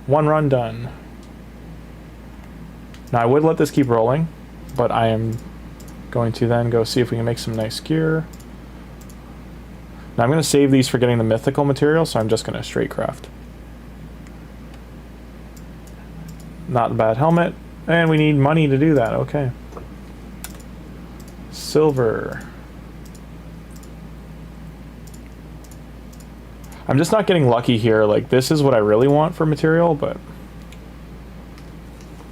One run done. Now I would let this keep rolling, but I am going to then go see if we can make some nice gear. Now I'm going to save these for getting the mythical material, so I'm just going to straight craft. Not a bad helmet. And we need money to do that. Okay. Silver. I'm just not getting lucky here. Like, this is what I really want for material, but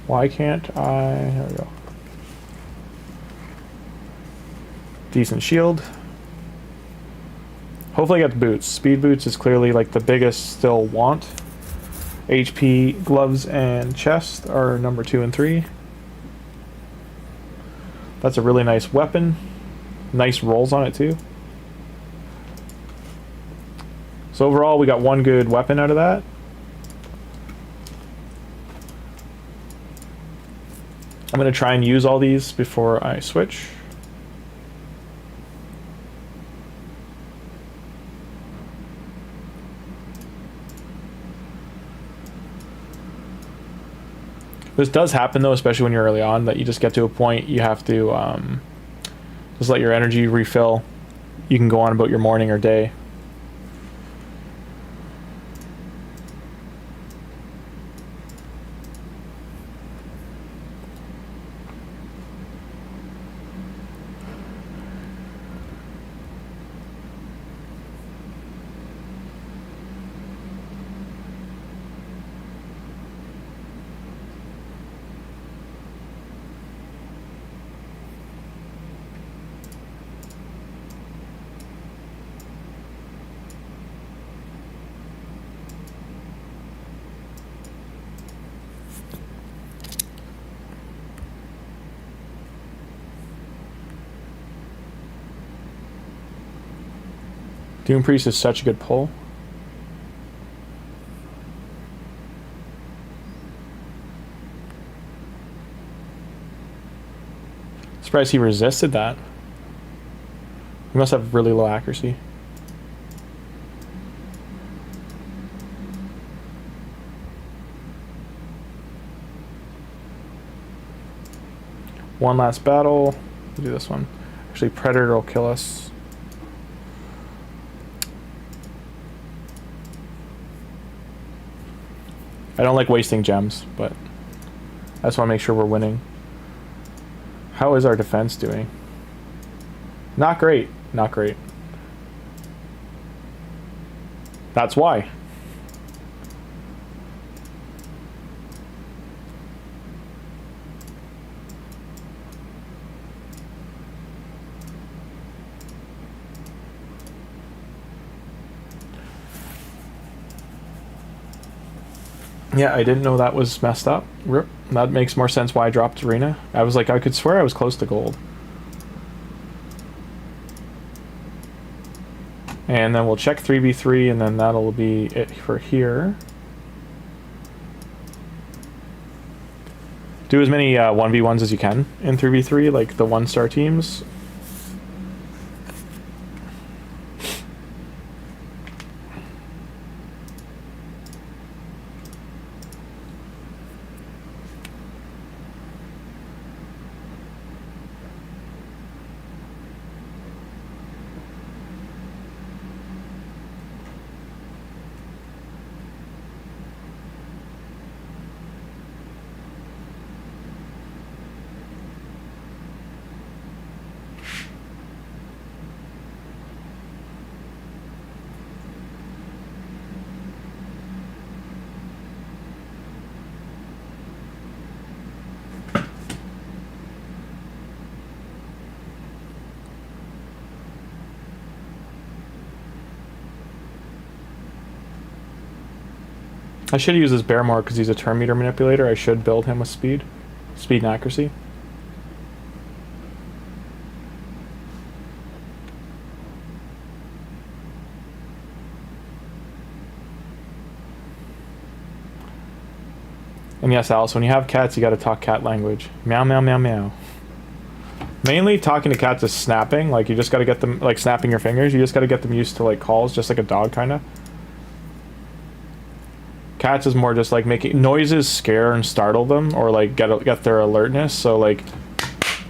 why can't I? There we go. Decent shield. Hopefully I get the boots. Speed boots is clearly like the biggest still want. HP, gloves, and chest are number 2 and 3. That's a really nice weapon. Nice rolls on it too. So overall, we got one good weapon out of that. I'm going to try and use all these before I switch. This does happen though, especially when you're early on, that you just get to a point you have to just let your energy refill. You can go on about your morning or day. Doom Priest is such a good pull. Surprised he resisted that. He must have really low accuracy. One last battle. We'll do this one. Actually, Predator will kill us. I don't like wasting gems, but I just want to make sure we're winning. How is our defense doing? Not great. Not great. That's why. Yeah, I didn't know that was messed up. That makes more sense why I dropped Arena. I was like, I could swear I was close to gold. And then we'll check 3v3, and then that'll be it for here. Do as many 1v1s as you can in 3v3, like the 1-star teams. I should use this bear more because he's a turn meter manipulator. I should build him with speed and accuracy. And yes, Alice, when you have cats, you got to talk cat language. Meow, meow, meow, meow. Mainly talking to cats is snapping. Like, you just got to get them, like, snapping your fingers. You just got to get them used to, like, calls, just like a dog, kind of. Cats is more just, like, making noises scare and startle them, or, like, get their alertness. So, like,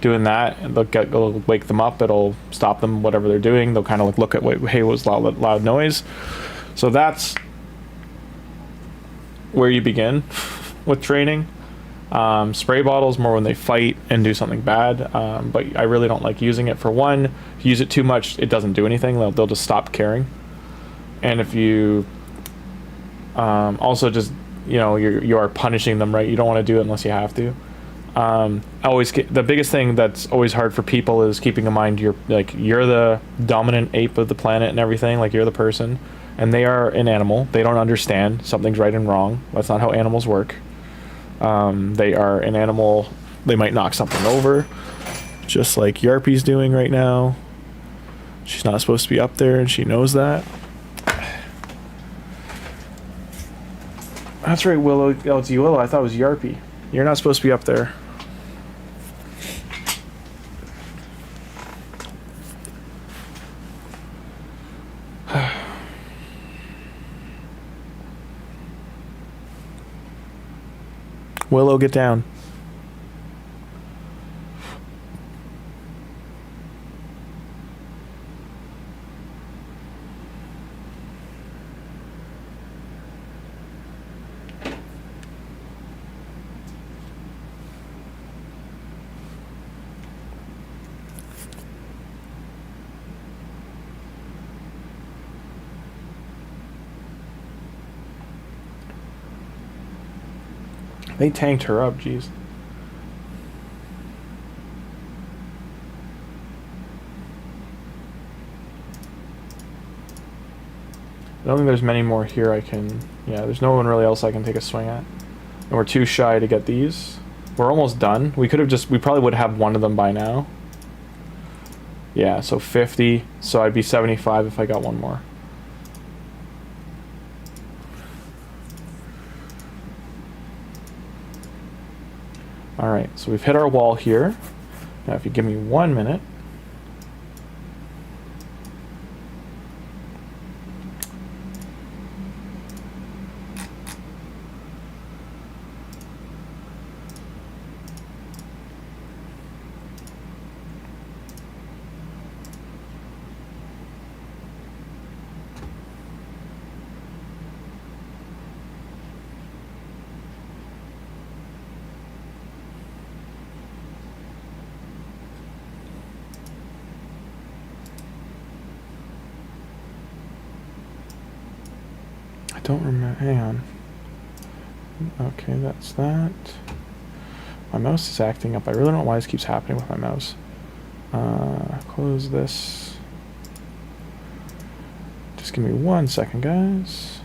doing that, it'll wake them up. It'll stop them, whatever they're doing. They'll kind of, like, look at, wait, hey, what was loud noise? So that's where you begin with training. Spray bottles more when they fight and do something bad, but I really don't like using it. For one, if you use it too much, it doesn't do anything. They'll just stop caring. And if you also just, you know, you are punishing them, right? You don't want to do it unless you have to. The biggest thing that's always hard for people is keeping in mind you're the dominant ape of the planet and everything. Like, you're the person, and they are an animal. They don't understand something's right and wrong. That's not how animals work. They are an animal. They might knock something over, just like Yarpy's doing right now. She's not supposed to be up there, and she knows that. That's right, Willow. Oh, it's you, Willow. I thought it was Yarpy. You're not supposed to be up there. Willow, get down. They tanked her up, jeez. I don't think there's many more here I can... Yeah, there's no one really else I can take a swing at. And we're too shy to get these. We're almost done. We could have just... We probably would have one of them by now. Yeah, so 50. So I'd be 75 if I got one more. Alright, so we've hit our wall here. Now if you give me 1 minute. Don't remember. Hang on. Okay, that's that. My mouse is acting up. I really don't know why this keeps happening with my mouse. Close this. Just give me 1 second, guys.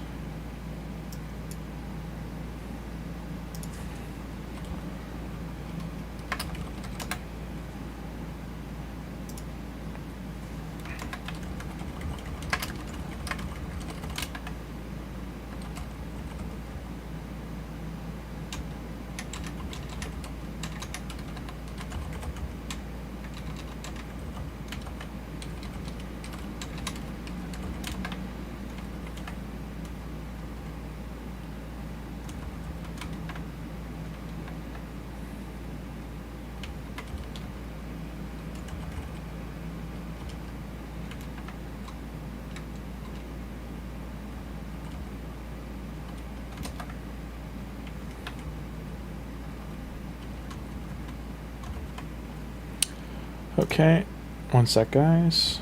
Okay, 1 sec, guys.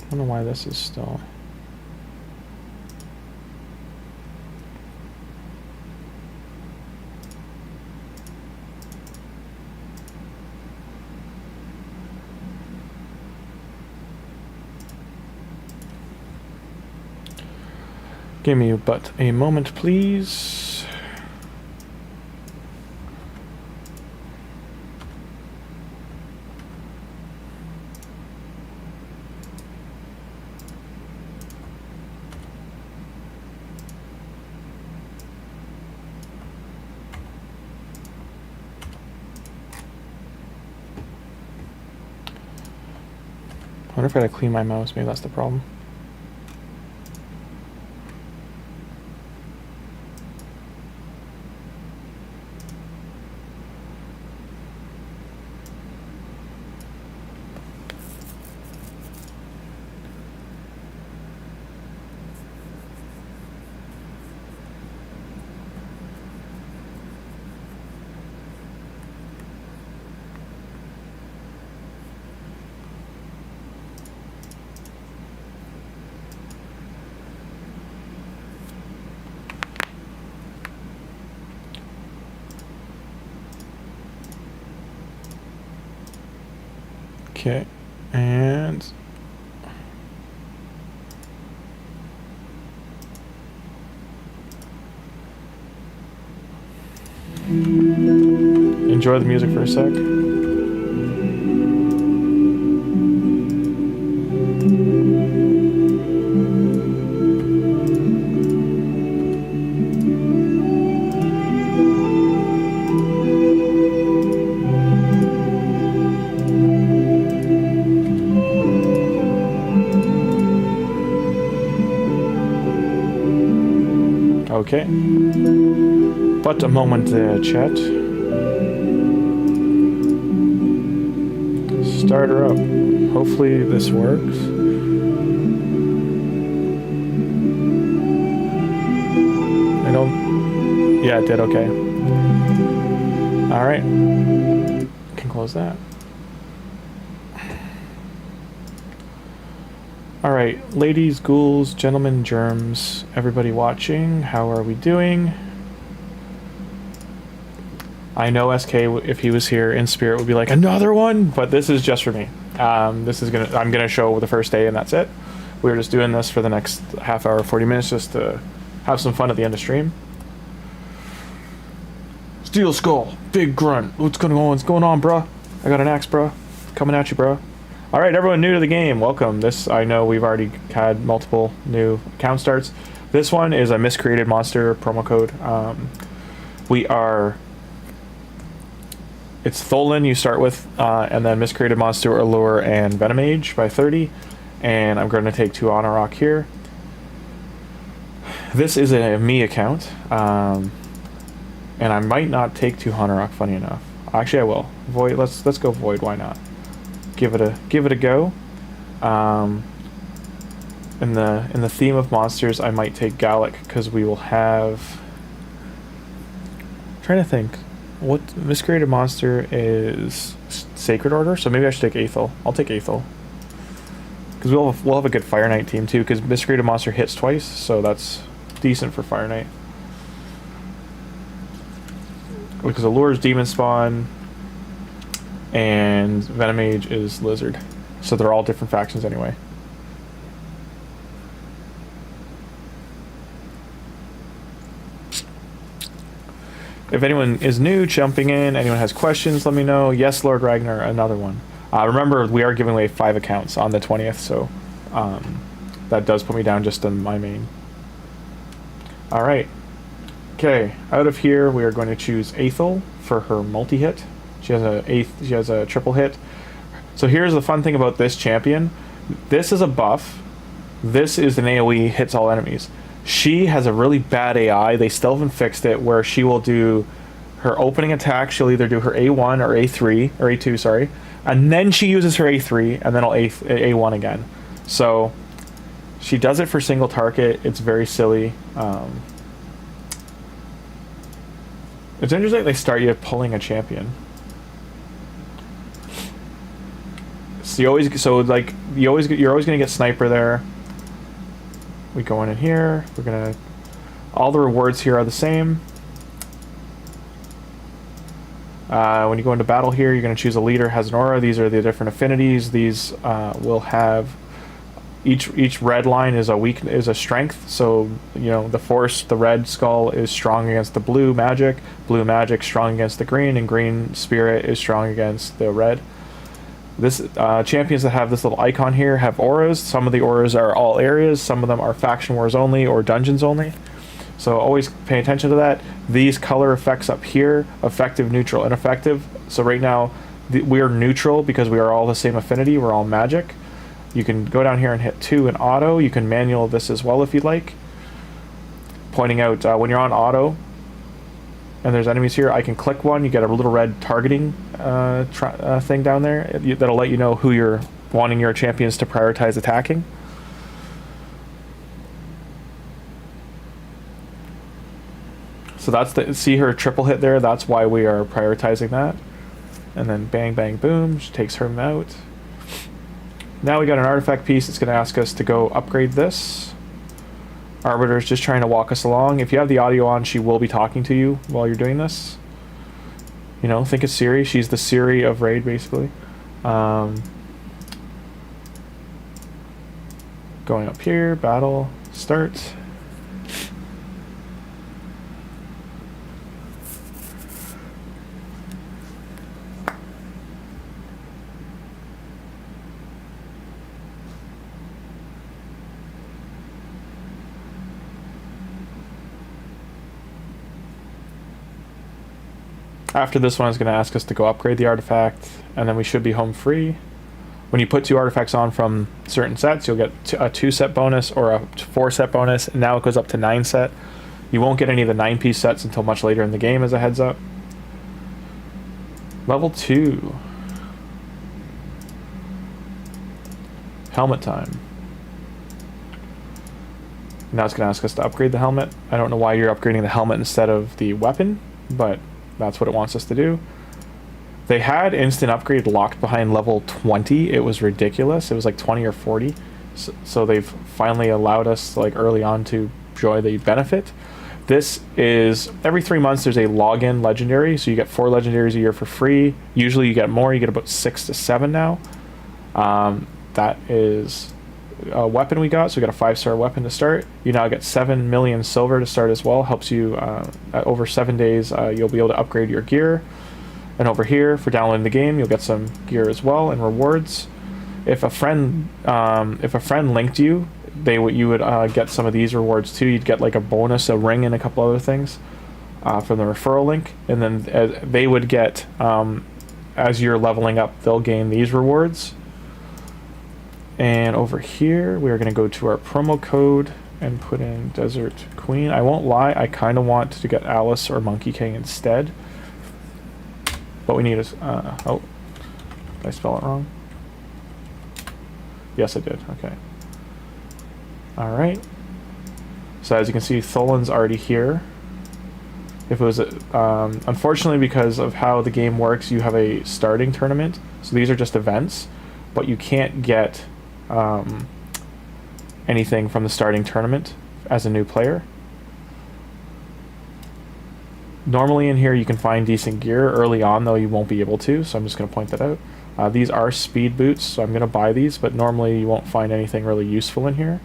I don't know why this is still... Give me but a moment, please. wonder if I gotta clean my mouse. Maybe that's the problem. Okay, and enjoy the music for a sec. Okay. But a moment there, chat. Start her up. Hopefully this works. I don't... Yeah, it did, okay. Alright. Can close that. Alright, ladies, ghouls, gentlemen, germs, everybody watching, how are we doing? I know SK, if he was here in spirit, would be like, another one? But this is just for me. I'm gonna show the first day and that's it. We're just doing this for the next half hour, 40 minutes, just to have some fun at the end of stream. Steel Skull, Big Grunt, what's going on, bruh? I got an axe, bruh. Coming at you, bruh. Alright, everyone new to the game, welcome. This, I know we've already had multiple new account starts. This one is a miscreated monster promo code. It's Tholin you start with, and then miscreated monster, allure, and venom mage by 30. And I'm going to take Tuhanarak here. This is a me account, and I might not take Tuhanarak, funny enough. Actually, I will. Void. Let's go Void. Why not? Give it a go. In the theme of monsters, I might take Gallic because we will have. I'm trying to think, what miscreated monster is Sacred Order? So maybe I should take Aethel. I'll take Aethel because we'll have a good Fire Knight team too. Because miscreated monster hits twice, so that's decent for Fire Knight. Because Allure's Demon Spawn. And Venom Mage is Lizard. So they're all different factions anyway. If anyone is new, jumping in, anyone has questions, let me know. Yes, Lord Ragnar, another one. Remember, we are giving away 5 accounts on the 20th, so that does put me down just on my main. Alright. Okay, out of here, we are going to choose Aethel for her multi-hit. She has a triple hit. So here's the fun thing about this champion. This is a buff. This is an AoE, hits all enemies. She has a really bad AI. They still haven't fixed it, where she will do her opening attack. She'll either do her A1 or A3, or A2, sorry. And then she uses her A3, and then I'll A1 again. So she does it for single target. It's very silly. It's interesting they start you pulling a champion. So you're always gonna get sniper there. We go in here. All the rewards here are the same. When you go into battle here, you're gonna choose a leader, has an aura. These are the different affinities. These will have each red line is a strength. So you know the force, the red skull is strong against the blue magic strong against the green, and green spirit is strong against the red. This champions that have this little icon here have auras. Some of the auras are all areas. Some of them are faction wars only or dungeons only. So always pay attention to that. These color effects up here, effective, neutral, ineffective. So right now we are neutral because we are all the same affinity. We're all magic. You can go down here and hit 2 in auto. You can manual this as well if you'd like. Pointing out when you're on auto and there's enemies here, I can click one. You get a little red targeting thing down there. That'll let you know who you're wanting your champions to prioritize attacking. So that's the, see her triple hit there, that's why we are prioritizing that. And then bang, bang, boom, she takes her out. Now we got an artifact piece. It's going to ask us to go upgrade this. Arbiter's just trying to walk us along. If you have the audio on, she will be talking to you while you're doing this. You know, think of Siri. She's the Siri of Raid, basically. Going up here, battle, start. After this one, it's going to ask us to go upgrade the artifact, and then we should be home free. When you put 2 artifacts on from certain sets, you'll get a 2 set bonus or a 4 set bonus, and now it goes up to 9 set. You won't get any of the 9-piece sets until much later in the game, as a heads up. Level 2. Helmet time. Now it's going to ask us to upgrade the helmet. I don't know why you're upgrading the helmet instead of the weapon, but that's what it wants us to do. They had instant upgrade locked behind level 20. It was ridiculous. It was like 20 or 40. So they've finally allowed us like early on to enjoy the benefit. This is every 3 months there's a login legendary. So you get 4 legendaries a year for free. Usually you get more. You get about 6 to 7 now. That is a weapon we got. So we got a 5-star weapon to start. You now get 7 million silver to start as well. Helps you over 7 days. You'll be able to upgrade your gear. And over here, for downloading the game, you'll get some gear as well and rewards. If a friend linked you, you would get some of these rewards too. You'd get like a bonus, a ring, and a couple other things from the referral link. And then they would get, as you're leveling up, they'll gain these rewards. And over here, we're going to go to our promo code and put in Desert Queen. I won't lie, I kind of want to get Alice or Monkey King instead. What we need is, oh, did I spell it wrong? Yes, I did, okay. Alright. So as you can see, Tholin's already here. If it was, unfortunately because of how the game works, you have a starting tournament. So these are just events, but you can't get anything from the starting tournament as a new player. Normally in here you can find decent gear. Early on though you won't be able to, so I'm just going to point that out. These are speed boots, so I'm going to buy these, but normally you won't find anything really useful in here.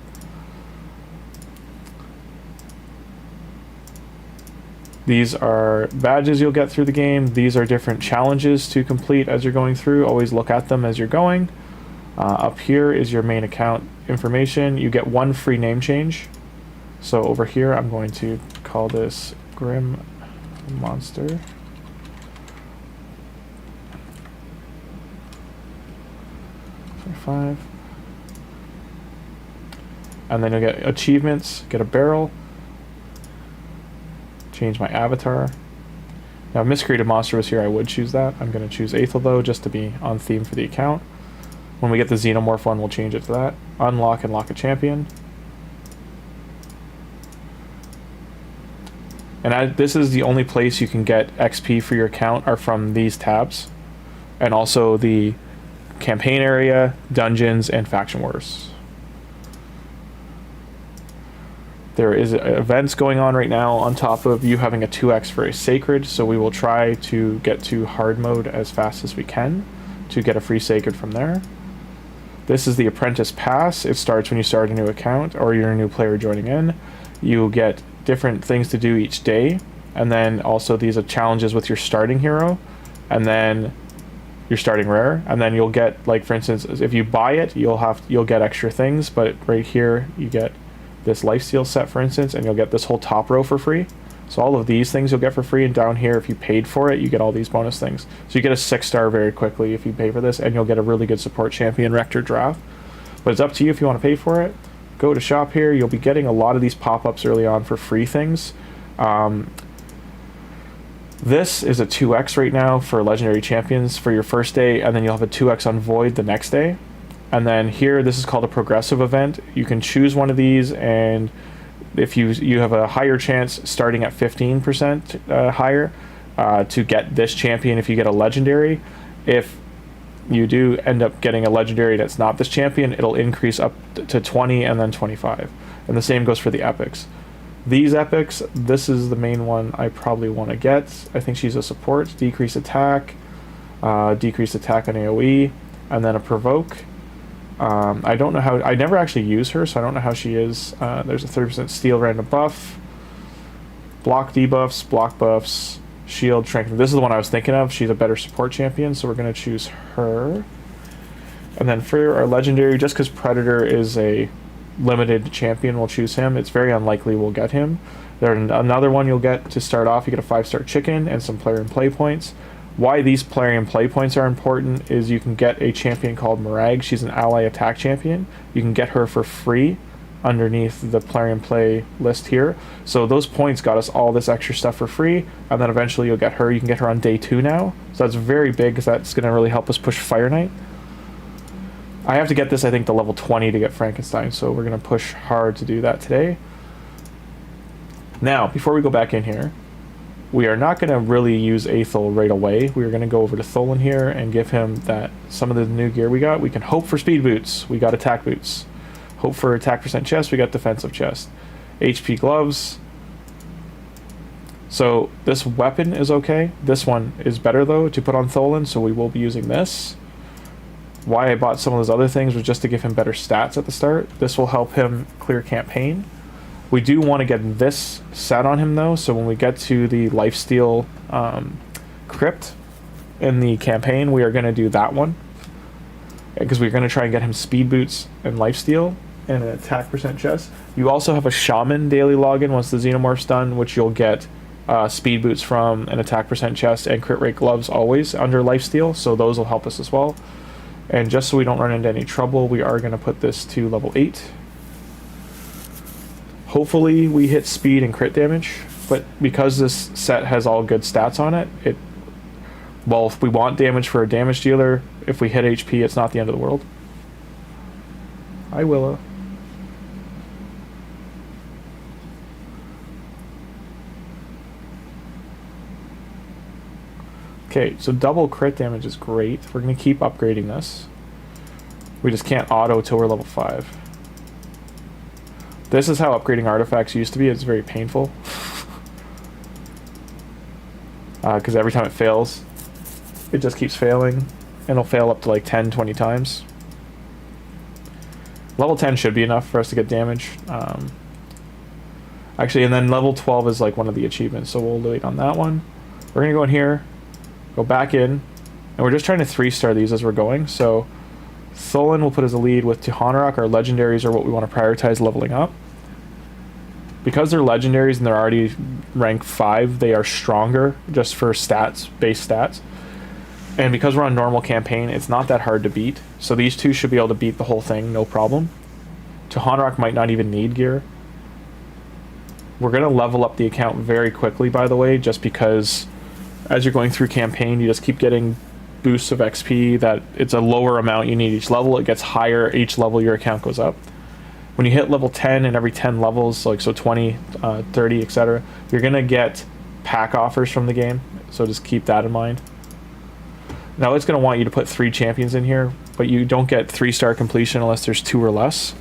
These are badges you'll get through the game. These are different challenges to complete as you're going through. Always look at them as you're going. Up here is your main account information. You get 1 free name change. So over here I'm going to call this Grim Monster. Five. And then you'll get achievements, get a barrel, change my avatar. Now if Miscreated Monster was here, I would choose that. I'm going to choose Aethel though, just to be on theme for the account. When we get the Xenomorph one, we'll change it to that. Unlock and lock a champion. And this is the only place you can get XP for your account are from these tabs. And also the campaign area, dungeons, and faction wars. There is events going on right now on top of you having a 2x for a sacred, so we will try to get to hard mode as fast as we can to get a free sacred from there. This is the Apprentice Pass. It starts when you start a new account or you're a new player joining in. You get different things to do each day, and then also these are challenges with your starting hero, and then your starting rare, and then you'll get, like for instance, if you buy it, you'll get extra things, but right here you get this lifesteal set for instance, and you'll get this whole top row for free. So all of these things you'll get for free, and down here if you paid for it, you get all these bonus things. So you get a 6-star very quickly if you pay for this, and you'll get a really good support champion Rector draft. But it's up to you if you want to pay for it. Go to shop here. You'll be getting a lot of these pop-ups early on for free things. This is a 2x right now for Legendary Champions for your first day, and then you'll have a 2x on Void the next day. And then here, this is called a progressive event. You can choose one of these, and if you have a higher chance starting at 15% higher to get this champion if you get a legendary. If you do end up getting a legendary that's not this champion, it'll increase up to 20 and then 25. And the same goes for the epics. These epics, this is the main one I probably want to get. I think she's a support. Decrease attack on AoE, and then a provoke. I don't know how, I never actually use her, so I don't know how she is. There's a 30% steal random buff, block debuffs, block buffs, shield strength. This is the one I was thinking of. She's a better support champion, so we're going to choose her. And then for our legendary, just because Predator is a limited champion, we'll choose him. It's very unlikely we'll get him. There's another one you'll get to start off. You get a 5-star chicken and some player and play points. Why these player and play points are important is you can get a champion called Marag. She's an ally attack champion. You can get her for free underneath the player and play list here. So those points got us all this extra stuff for free, and then eventually you'll get her. You can get her on day 2 now. So that's very big because that's going to really help us push Fire Knight. I have to get this, I think, to level 20 to get Frankenstein, so we're going to push hard to do that today. Now, before we go back in here, we are not going to really use Aethel right away. We are going to go over to Tholin here and give him that some of the new gear we got. We can hope for speed boots. We got attack boots. Hope for attack percent chest. We got defensive chest. HP gloves. So this weapon is okay. This one is better, though, to put on Tholin, so we will be using this. Why I bought some of those other things was just to give him better stats at the start. This will help him clear campaign. We do want to get this set on him, though, so when we get to the lifesteal crypt in the campaign, we are going to do that one. Because we're going to try and get him speed boots and lifesteal and an attack percent chest. You also have a shaman daily login once the xenomorph's done, which you'll get speed boots from, an attack percent chest, and crit rate gloves always under lifesteal, so those will help us as well. And just so we don't run into any trouble, we are going to put this to level 8. Hopefully we hit speed and crit damage, but because this set has all good stats on it, well, if we want damage for a damage dealer, if we hit HP, it's not the end of the world. Hi, Willow. Okay, so double crit damage is great. We're going to keep upgrading this. We just can't auto till we're level 5. This is how upgrading artifacts used to be. It's very painful. Because every time it fails, it just keeps failing. And it'll fail up to like 10, 20 times. Level 10 should be enough for us to get damage. Actually, and then level 12 is like one of the achievements, so we'll wait on that one. We're going to go in here. Go back in, and we're just trying to 3-star these as we're going. So Tholin will put as a lead with Tuhanarak. Our legendaries are what we want to prioritize leveling up. Because they're legendaries and they're already rank 5, they are stronger just for stats, base stats. And because we're on normal campaign, it's not that hard to beat. So these two should be able to beat the whole thing, no problem. Tuhanarak might not even need gear. We're going to level up the account very quickly, by the way, just because as you're going through campaign, you just keep getting boosts of XP that it's a lower amount you need each level. It gets higher each level your account goes up. When you hit level 10 and every 10 levels, like so 20, 30, etc., you're going to get pack offers from the game. So just keep that in mind. Now it's going to want you to put 3 champions in here, but you don't get 3-star completion unless there's 2 or less.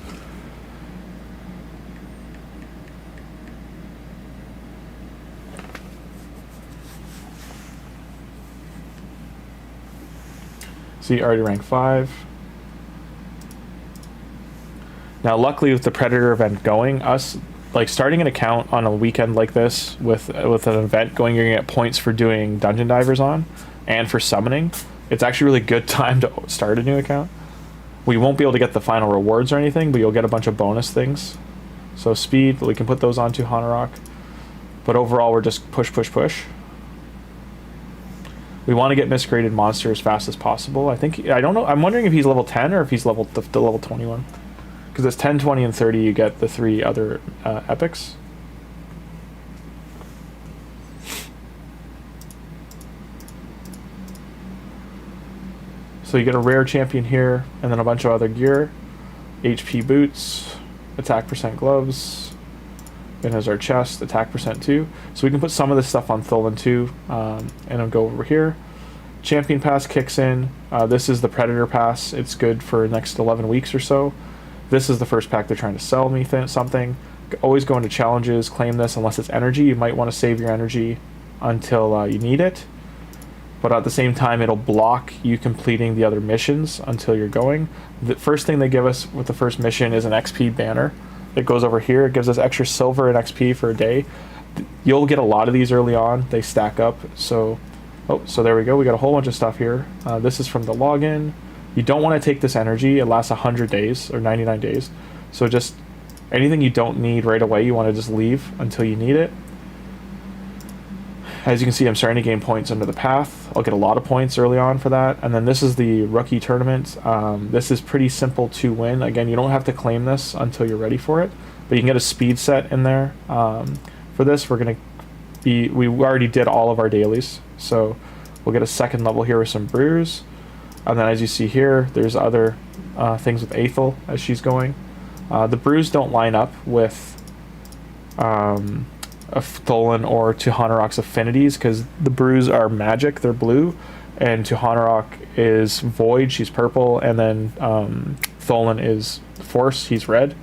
See, already rank 5. Now, luckily with the Predator event going, us like starting an account on a weekend like this with an event going, you're gonna get points for doing dungeon divers on and for summoning. It's actually a really good time to start a new account. We won't be able to get the final rewards or anything, but you'll get a bunch of bonus things. So speed, we can put those on Tuhanarak. But overall, we're just push, push, push. We want to get misgraded monster as fast as possible. I think, I don't know, I'm wondering if he's level 10 or if he's level the level 21. Because it's 10, 20, and 30, you get the 3 other epics. So you get a rare champion here, and then a bunch of other gear. HP boots, attack percent gloves, and as our chest, attack percent 2. So we can put some of this stuff on Tholin too, and I'll go over here. Champion pass kicks in. This is the Predator pass. It's good for the next 11 weeks or so. This is the first pack they're trying to sell me something. Always go into challenges, claim this unless it's energy. You might want to save your energy until you need it. But at the same time, it'll block you completing the other missions until you're going. The first thing they give us with the first mission is an XP banner. It goes over here. It gives us extra silver and XP for a day. You'll get a lot of these early on. They stack up. So, so there we go. We got a whole bunch of stuff here. This is from the login. You don't want to take this energy. It lasts 100 days or 99 days. So just anything you don't need right away, you want to just leave until you need it. As you can see, I'm starting to gain points under the path. I'll get a lot of points early on for that. And then this is the rookie tournament. This is pretty simple to win. Again, you don't have to claim this until you're ready for it, but you can get a speed set in there. For this, we already did all of our dailies. So we'll get a second level here with some brews. And then as you see here, there's other things with Aethel as she's going. The brews don't line up with Tholin or Tuhanarak's affinities because the brews are magic, they're blue, and Tuhanarak is void, she's purple, and then Tholin is force, he's red.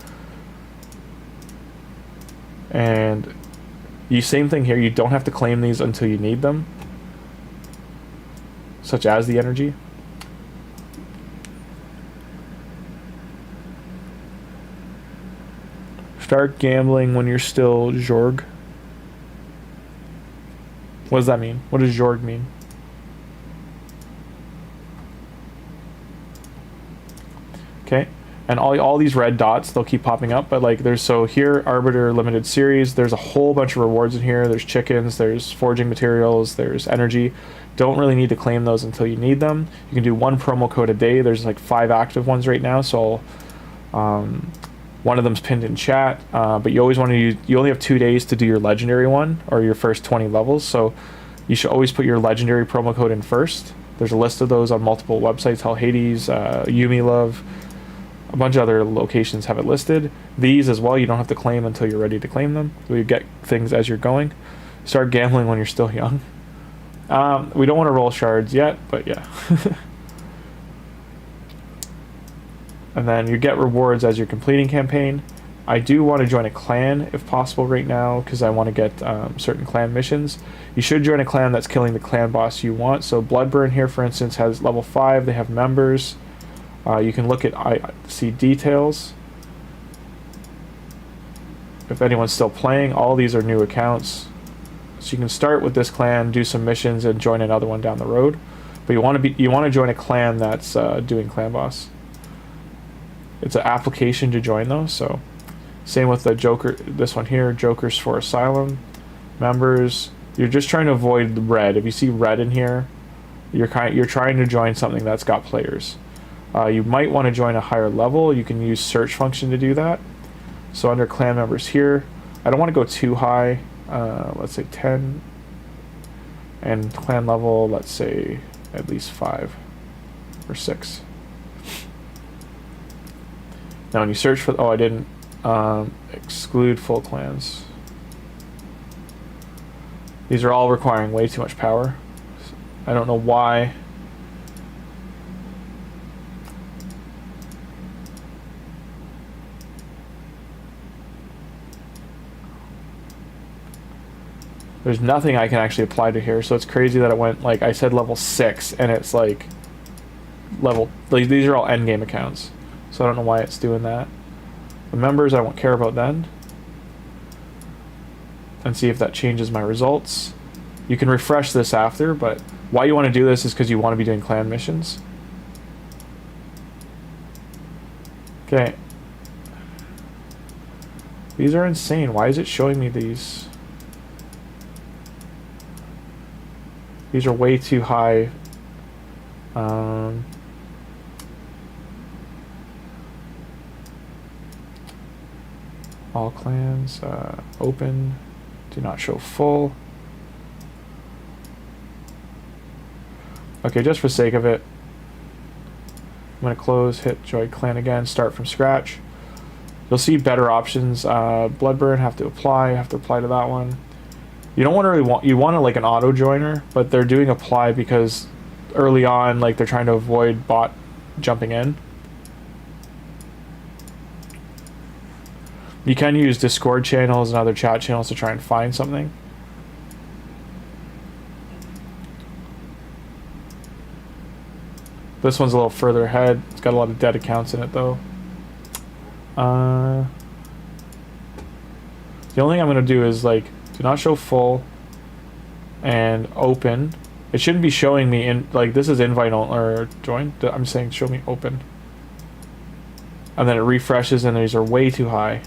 And same thing here, you don't have to claim these until you need them, such as the energy. Start gambling when you're still Jorg. What does that mean? What does Jorg mean? Okay, and all these red dots, they'll keep popping up, but like so here, Arbiter Limited Series, there's a whole bunch of rewards in here. There's chickens, there's forging materials, there's energy. Don't really need to claim those until you need them. You can do 1 promo code a day. There's like 5 active ones right now, so one of them's pinned in chat, but you always want to you only have 2 days to do your legendary one or your first 20 levels, so you should always put your legendary promo code in first. There's a list of those on multiple websites. Hell Hades, Yumi Love, a bunch of other locations have it listed. These as well, you don't have to claim until you're ready to claim them. So you get things as you're going. Start gambling when you're still young. We don't want to roll shards yet, but yeah. And then you get rewards as you're completing campaign. I do want to join a clan if possible right now because I want to get certain clan missions. You should join a clan that's killing the clan boss you want. So Bloodburn here, for instance, has level 5. They have members. You can look at see details. If anyone's still playing, all these are new accounts. So you can start with this clan, do some missions, and join another one down the road. But you want to join a clan that's doing clan boss. It's an application to join though, so same with the Joker, this one here, Jokers for Asylum. Members, you're just trying to avoid the red. If you see red in here, you're trying to join something that's got players. You might want to join a higher level. You can use search function to do that. So under clan members here, I don't want to go too high, let's say 10, and clan level, let's say at least 5 or 6. Now when you search for, I didn't exclude full clans. These are all requiring way too much power. I don't know why. There's nothing I can actually apply to here, so it's crazy that it went, like I said, level 6, and it's like these are all endgame accounts. So I don't know why it's doing that. The members I won't care about then. And see if that changes my results. You can refresh this after, but why you want to do this is because you want to be doing clan missions. Okay. These are insane. Why is it showing me these? These are way too high. All clans, open, do not show full. Okay, just for sake of it, I'm going to close, hit join clan again, start from scratch. You'll see better options. Bloodburn, have to apply to that one. You don't want to really want, you want to like an auto joiner, but they're doing apply because early on, like they're trying to avoid bot jumping in. You can use Discord channels and other chat channels to try and find something. This one's a little further ahead. It's got a lot of dead accounts in it though. The only thing I'm going to do is like do not show full and open. It shouldn't be showing me in like this is invite or join. I'm saying show me open. And then it refreshes and these are way too high.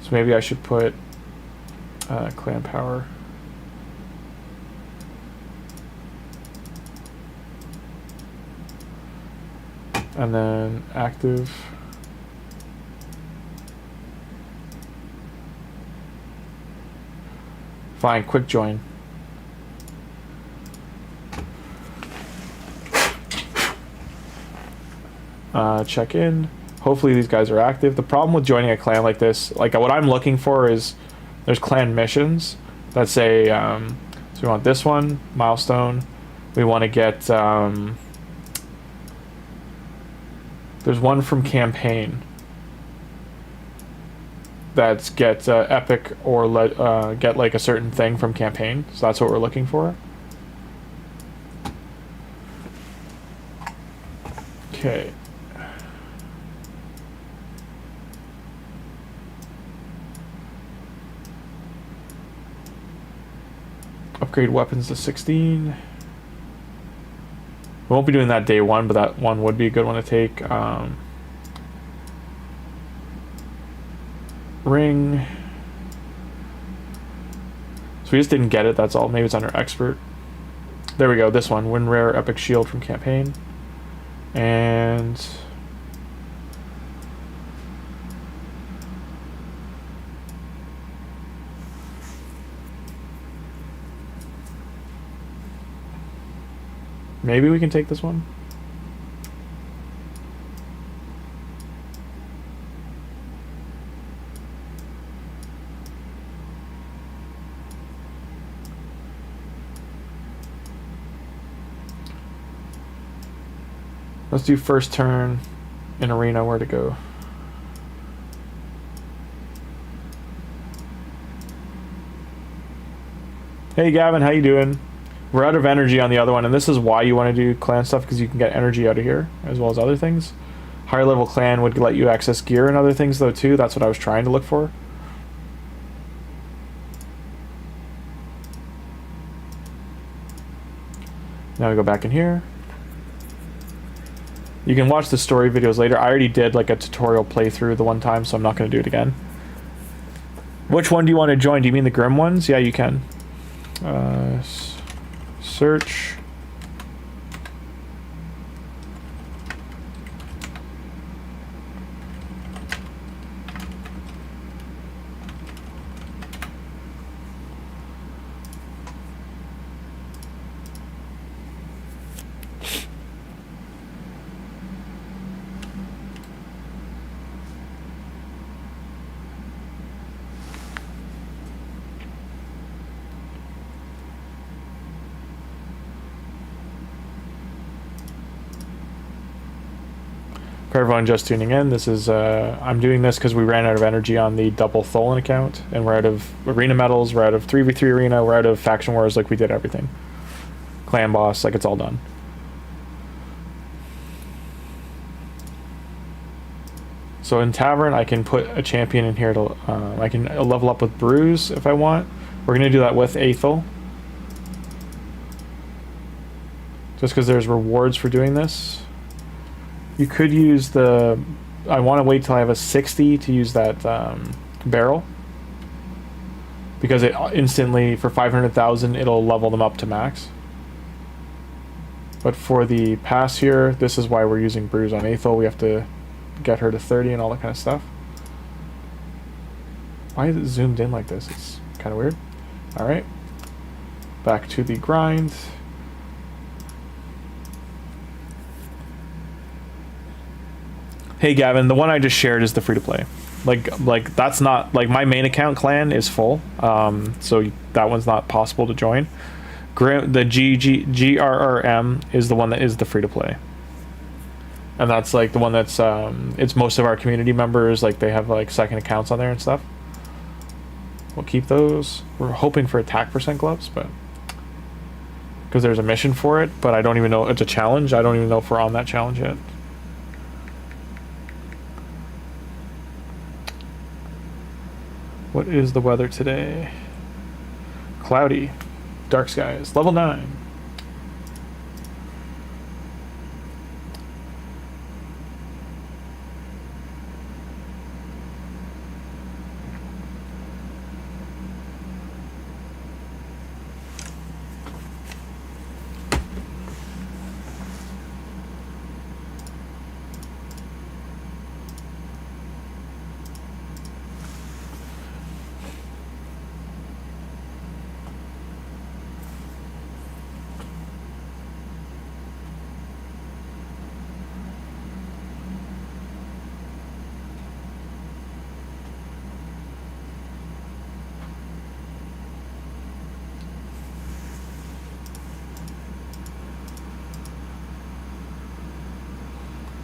So maybe I should put clan power. And then active. Fine, quick join. Check in. Hopefully these guys are active. The problem with joining a clan like this, like what I'm looking for is there's clan missions that say, so we want this one, milestone. We want to get, there's one from campaign. That's get epic or get like a certain thing from campaign. So that's what we're looking for. Okay. Upgrade weapons to 16. We won't be doing that day one, but that one would be a good one to take. Ring. So we just didn't get it, that's all. Maybe it's under expert. There we go, this one. Win rare epic shield from campaign. And maybe we can take this one. Let's do first turn in arena, where to go. Hey Gavin, how you doing? We're out of energy on the other one, and this is why you want to do clan stuff, because you can get energy out of here, as well as other things. Higher level clan would let you access gear and other things though too. That's what I was trying to look for. Now we go back in here. You can watch the story videos later. I already did like a tutorial playthrough the one time, so I'm not going to do it again. Which one do you want to join? Do you mean the Grim ones? Yeah, you can. Search. For everyone just tuning in, this is I'm doing this because we ran out of energy on the double Tholin account, and we're out of arena medals, we're out of 3v3 arena, we're out of faction wars, like we did everything. Clan boss, like it's all done. So in Tavern, I can put a champion in here to, I can level up with Bruise if I want. We're going to do that with Aethel. Just because there's rewards for doing this. You could use the, I want to wait till I have a 60 to use that barrel. because it instantly, for 500,000, it'll level them up to max. But for the pass here, this is why we're using Bruise on Aethel. We have to get her to 30 and all that kind of stuff. Why is it zoomed in like this? It's kind of weird. Alright. Back to the grind. Hey Gavin, the one I just shared is the free-to-play. Like that's not, like, my main account clan is full, so that one's not possible to join. The GRRM is the one that is the free-to-play. And that's like the one that's, it's most of our community members, like they have like second accounts on there and stuff. We'll keep those. We're hoping for attack percent gloves, but because there's a mission for it, but I don't even know, it's a challenge. I don't even know if we're on that challenge yet. What is the weather today? Cloudy, dark skies, level 9.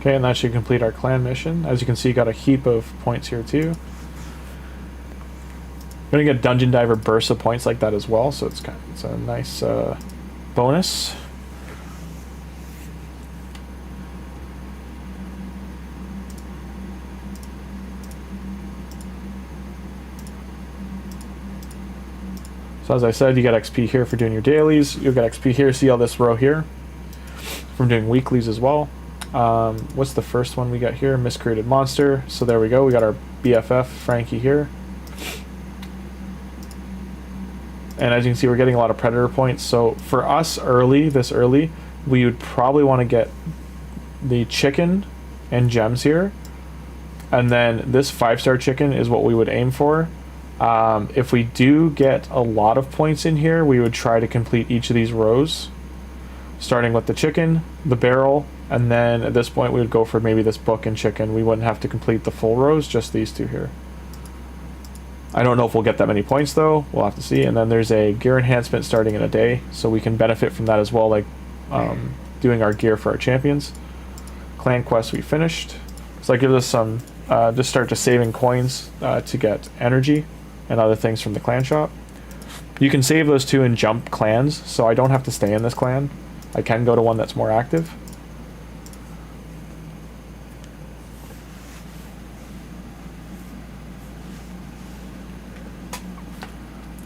Okay, and that should complete our clan mission. As you can see, got a heap of points here too. Gonna get Dungeon Diver bursts of points like that as well, so it's a nice bonus. So as I said, you get XP here for doing your dailies. You'll get XP here. See all this row here from doing weeklies as well. What's the first one we got here? Miscreated Monster. So there we go. We got our BFF, Frankie, here. And as you can see, we're getting a lot of Predator points. So for us this early, we would probably want to get the chicken and gems here. And then this 5-star chicken is what we would aim for. If we do get a lot of points in here, we would try to complete each of these rows, starting with the chicken, the barrel, and then at this point we would go for maybe this book and chicken. We wouldn't have to complete the full rows, just these two here. I don't know if we'll get that many points though, we'll have to see. And then there's a gear enhancement starting in a day, so we can benefit from that as well, like doing our gear for our champions. Clan quest we finished, so that gives us some, just start to saving coins to get energy and other things from the clan shop. You can save those two and jump clans, so I don't have to stay in this clan. I can go to one that's more active.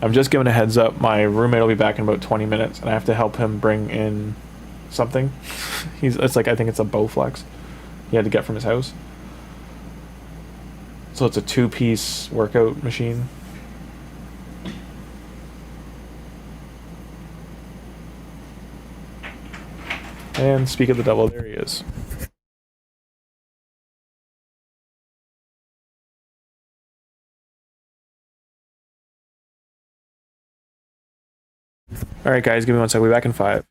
I'm just giving a heads up, my roommate will be back in about 20 minutes, and I have to help him bring in something. It's like, I think it's a Bowflex he had to get from his house. So it's a 2-piece workout machine. And speak of the devil, there he is. Alright guys, give me 1 sec, we'll be back in 5.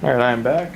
Alright, I am back.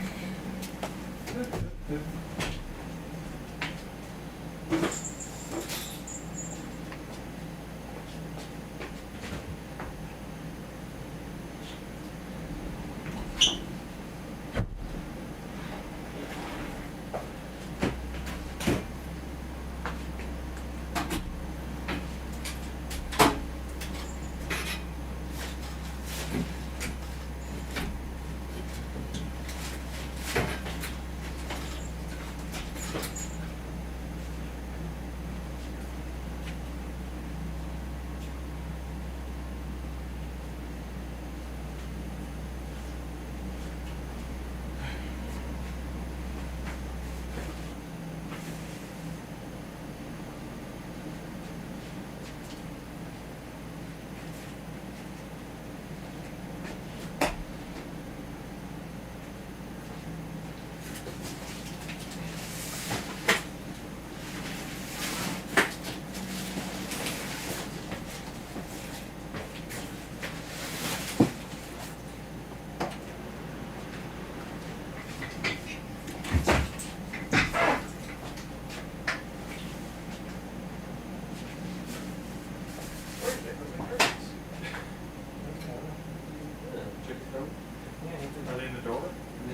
Are they in the door?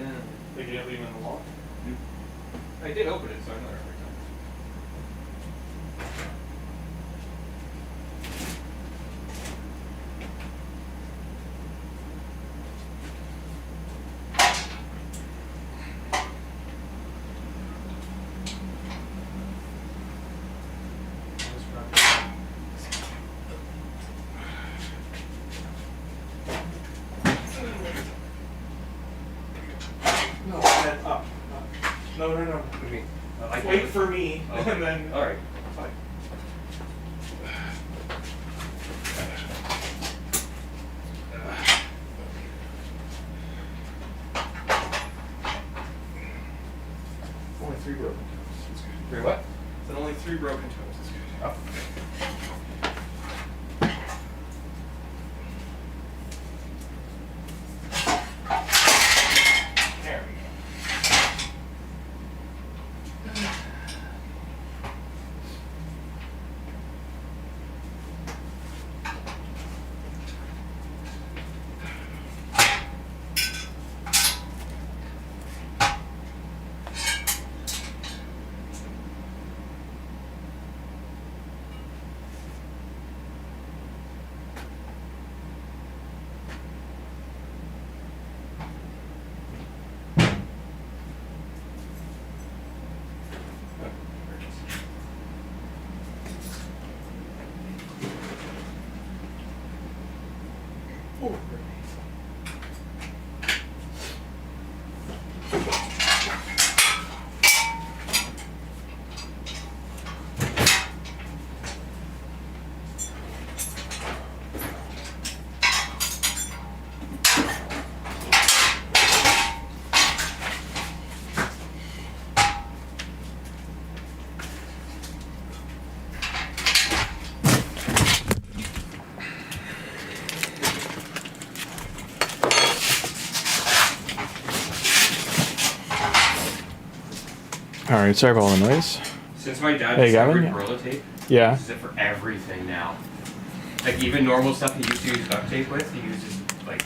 Yeah. They didn't leave them in the lock? I did open it, so I know they're every time. No, head up. No. What do you mean? Wait for me, Okay. and then... Alright. Fine. Only 3 broken toes. That's good. Three what? Then only 3 broken toes. That's good. Oh. There we go. Alright, sorry about all the noise. Since my dad Hey, Gavin? discovered Gorilla tape, he Yeah. uses it for everything now. Like even normal stuff he used to use duct tape with, he uses like.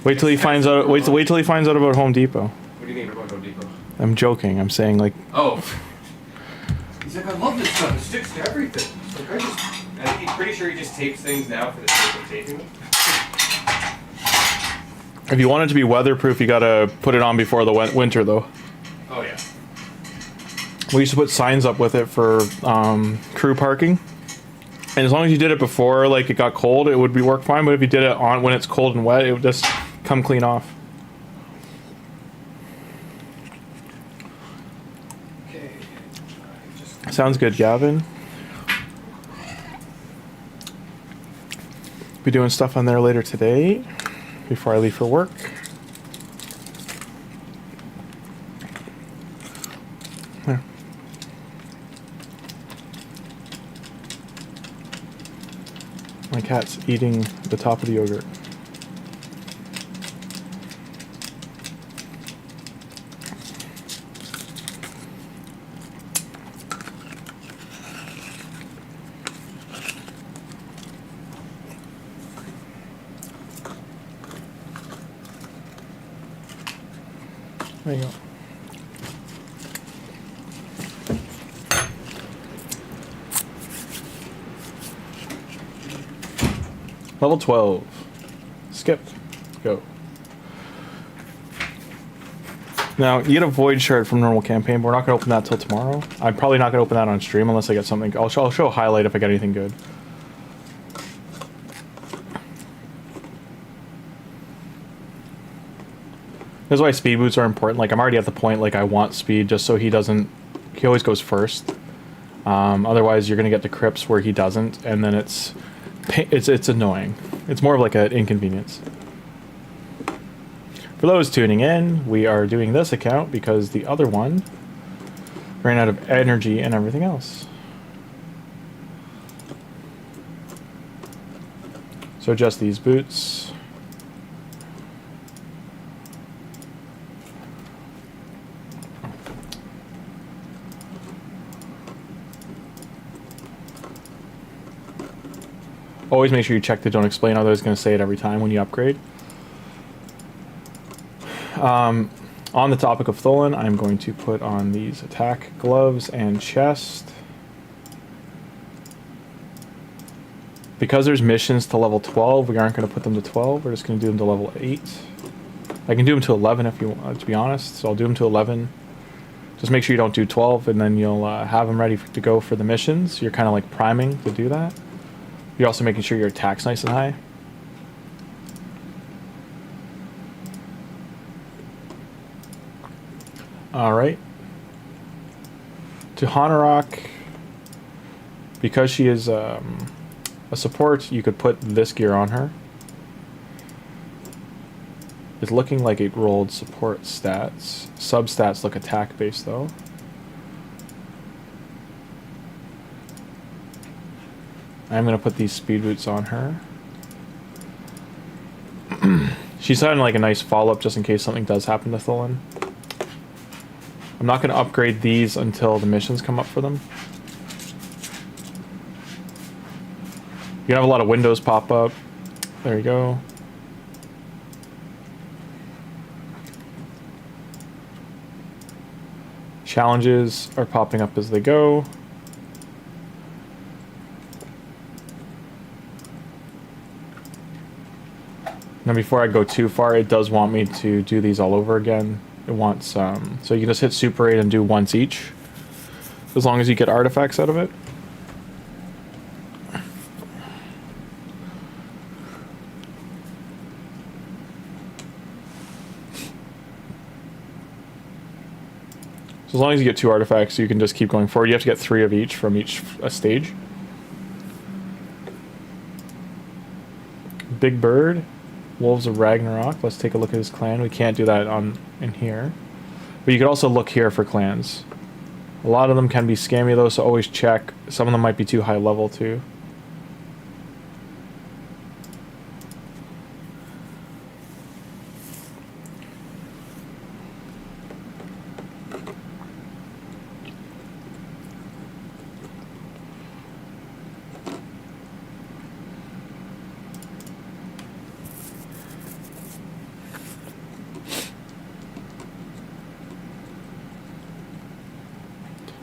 Wait till he finds out. Wait till he finds out about Home Depot. What do you mean about Home Depot? I'm joking. I'm saying like. Oh. He's like, I love this stuff. It sticks to everything. Like, I think he's pretty sure he just tapes things now for the sake of taping them. If you want it to be weatherproof, you gotta put it on before the winter, though. Oh yeah. We used to put signs up with it for crew parking, and as long as you did it before like it got cold, it would work fine. But if you did it on when it's cold and wet, it would just come clean off. Okay. Sounds good, Gavin. Be doing stuff on there later today before I leave for work. There. My cat's eating the top of the yogurt. There you go. Level 12. Skip. Go. Now, you get a Void Shard from normal campaign, but we're not going to open that till tomorrow. I'm probably not going to open that on stream unless I get something. I'll show a highlight if I get anything good. That's why speed boots are important. Like, I'm already at the point, like, I want speed just so he doesn't... He always goes first. Otherwise, you're going to get to crypts where he doesn't, and then it's annoying. It's more of like an inconvenience. For those tuning in, we are doing this account because the other one ran out of energy and everything else. So just these boots. Always make sure you check the don't explain, otherwise it's going to say it every time when you upgrade. On the topic of Tholin, I'm going to put on these attack gloves and chest. Because there's missions to level 12, we aren't going to put them to 12. We're just going to do them to level 8. I can do them to 11 if you want, to be honest. So I'll do them to 11. Just make sure you don't do 12, and then you'll have them ready to go for the missions. You're kind of like priming to do that. You're also making sure your attack's nice and high. Alright. Tuhanarak, because she is a support, you could put this gear on her. It's looking like it rolled support stats. Sub-stats look attack-based though. I'm going to put these speed boots on her. She's having like a nice follow-up just in case something does happen to Tholin. I'm not going to upgrade these until the missions come up for them. You have a lot of windows pop up. There you go. Challenges are popping up as they go. Now before I go too far, it does want me to do these all over again. It wants, so you can just hit Super 8 and do once each. As long as you get artifacts out of it. So as long as you get 2 artifacts, you can just keep going forward. You have to get 3 of each from each stage. Big Bird. Wolves of Ragnarok. Let's take a look at his clan. We can't do that in here. But you could also look here for clans. A lot of them can be scammy though, so always check. Some of them might be too high level too.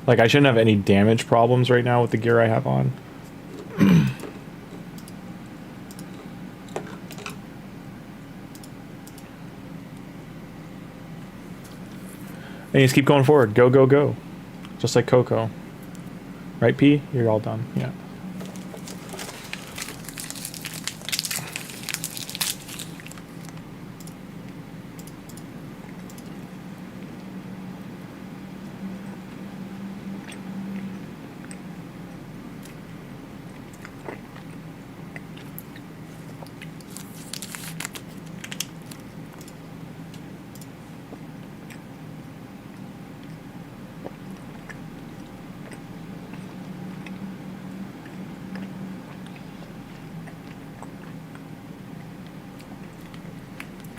Like, I shouldn't have any damage problems right now with the gear I have on. And you just keep going forward. Go, go, go. Just like Coco. Right, P? You're all done. Yeah.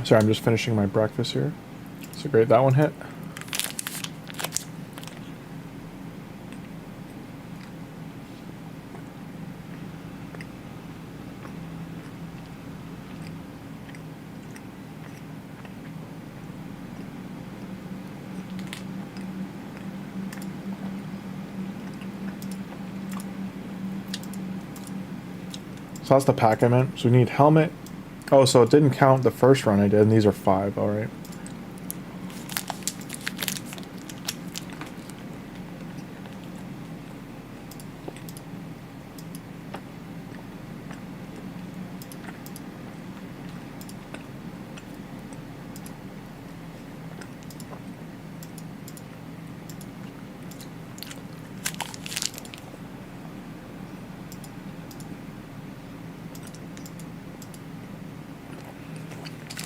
Sorry, I'm just finishing my breakfast here. So great, that one hit. So that's the pack I meant. So we need helmet. Oh, so it didn't count the first run I did, and these are 5. All right.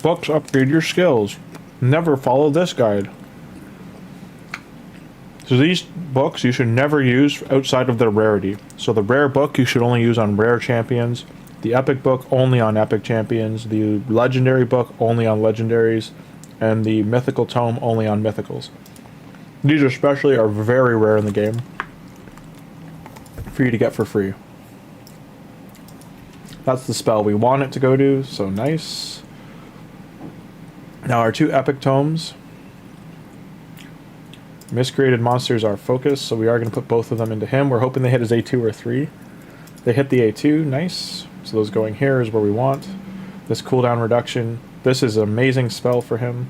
Books upgrade your skills. Never follow this guide. So these books you should never use outside of their rarity. So the rare book you should only use on rare champions. The epic book only on epic champions. The legendary book only on legendaries. And the mythical tome only on mythicals. These especially are very rare in the game for you to get for free. That's the spell we want it to go to, so nice. Now our 2 epic tomes. Miscreated monsters are focus, so we are going to put both of them into him. We're hoping they hit his A2 or 3. They hit the A2, nice. So those going here is where we want. This cooldown reduction. This is an amazing spell for him.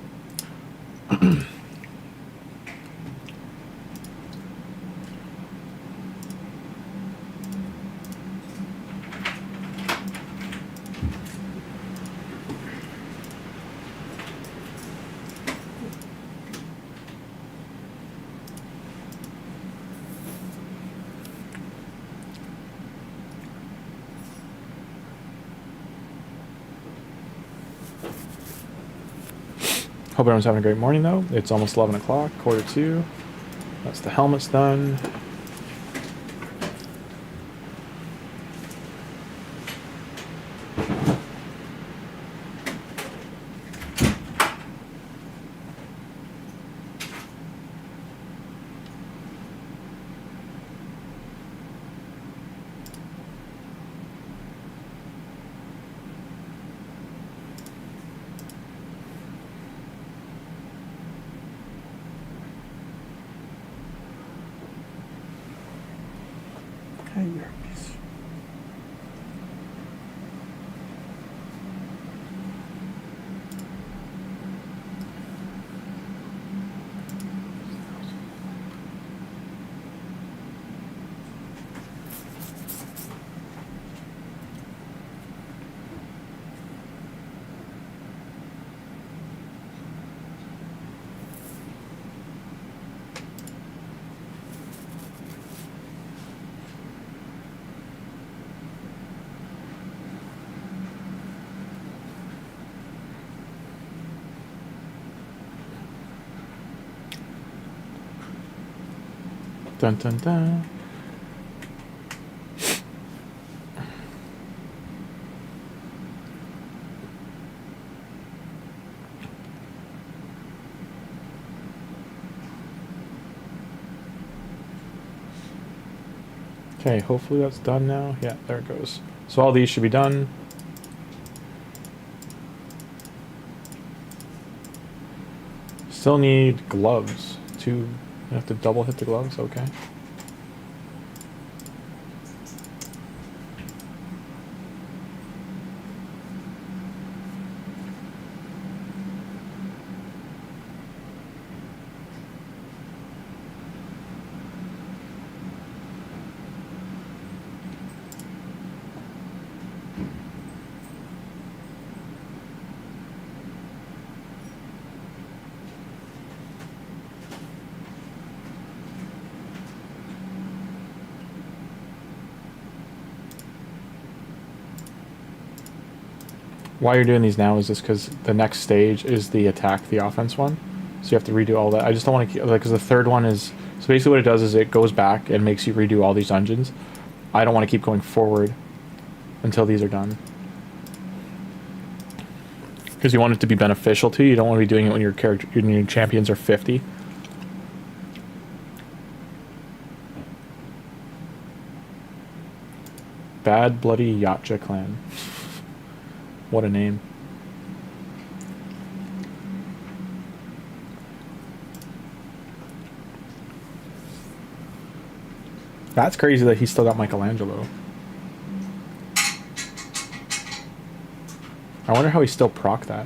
Hope everyone's having a great morning, though. It's almost 11 o'clock, quarter 2. That's the helmets done. Dun dun dun. Okay, hopefully that's done now. Yeah, there it goes. So all these should be done. Still need gloves. You have to double hit the gloves, okay. Why you're doing these now is just because the next stage is the attack, the offense one. So you have to redo all that. I just don't want to keep, like, because the third one is, so basically what it does is it goes back and makes you redo all these dungeons. I don't want to keep going forward until these are done. Because you want it to be beneficial to you. You don't want to be doing it when your character, when your champions are 50. Bad Bloody Yachtja Clan. What a name. That's crazy that he still got Michelangelo. I wonder how he still proc that.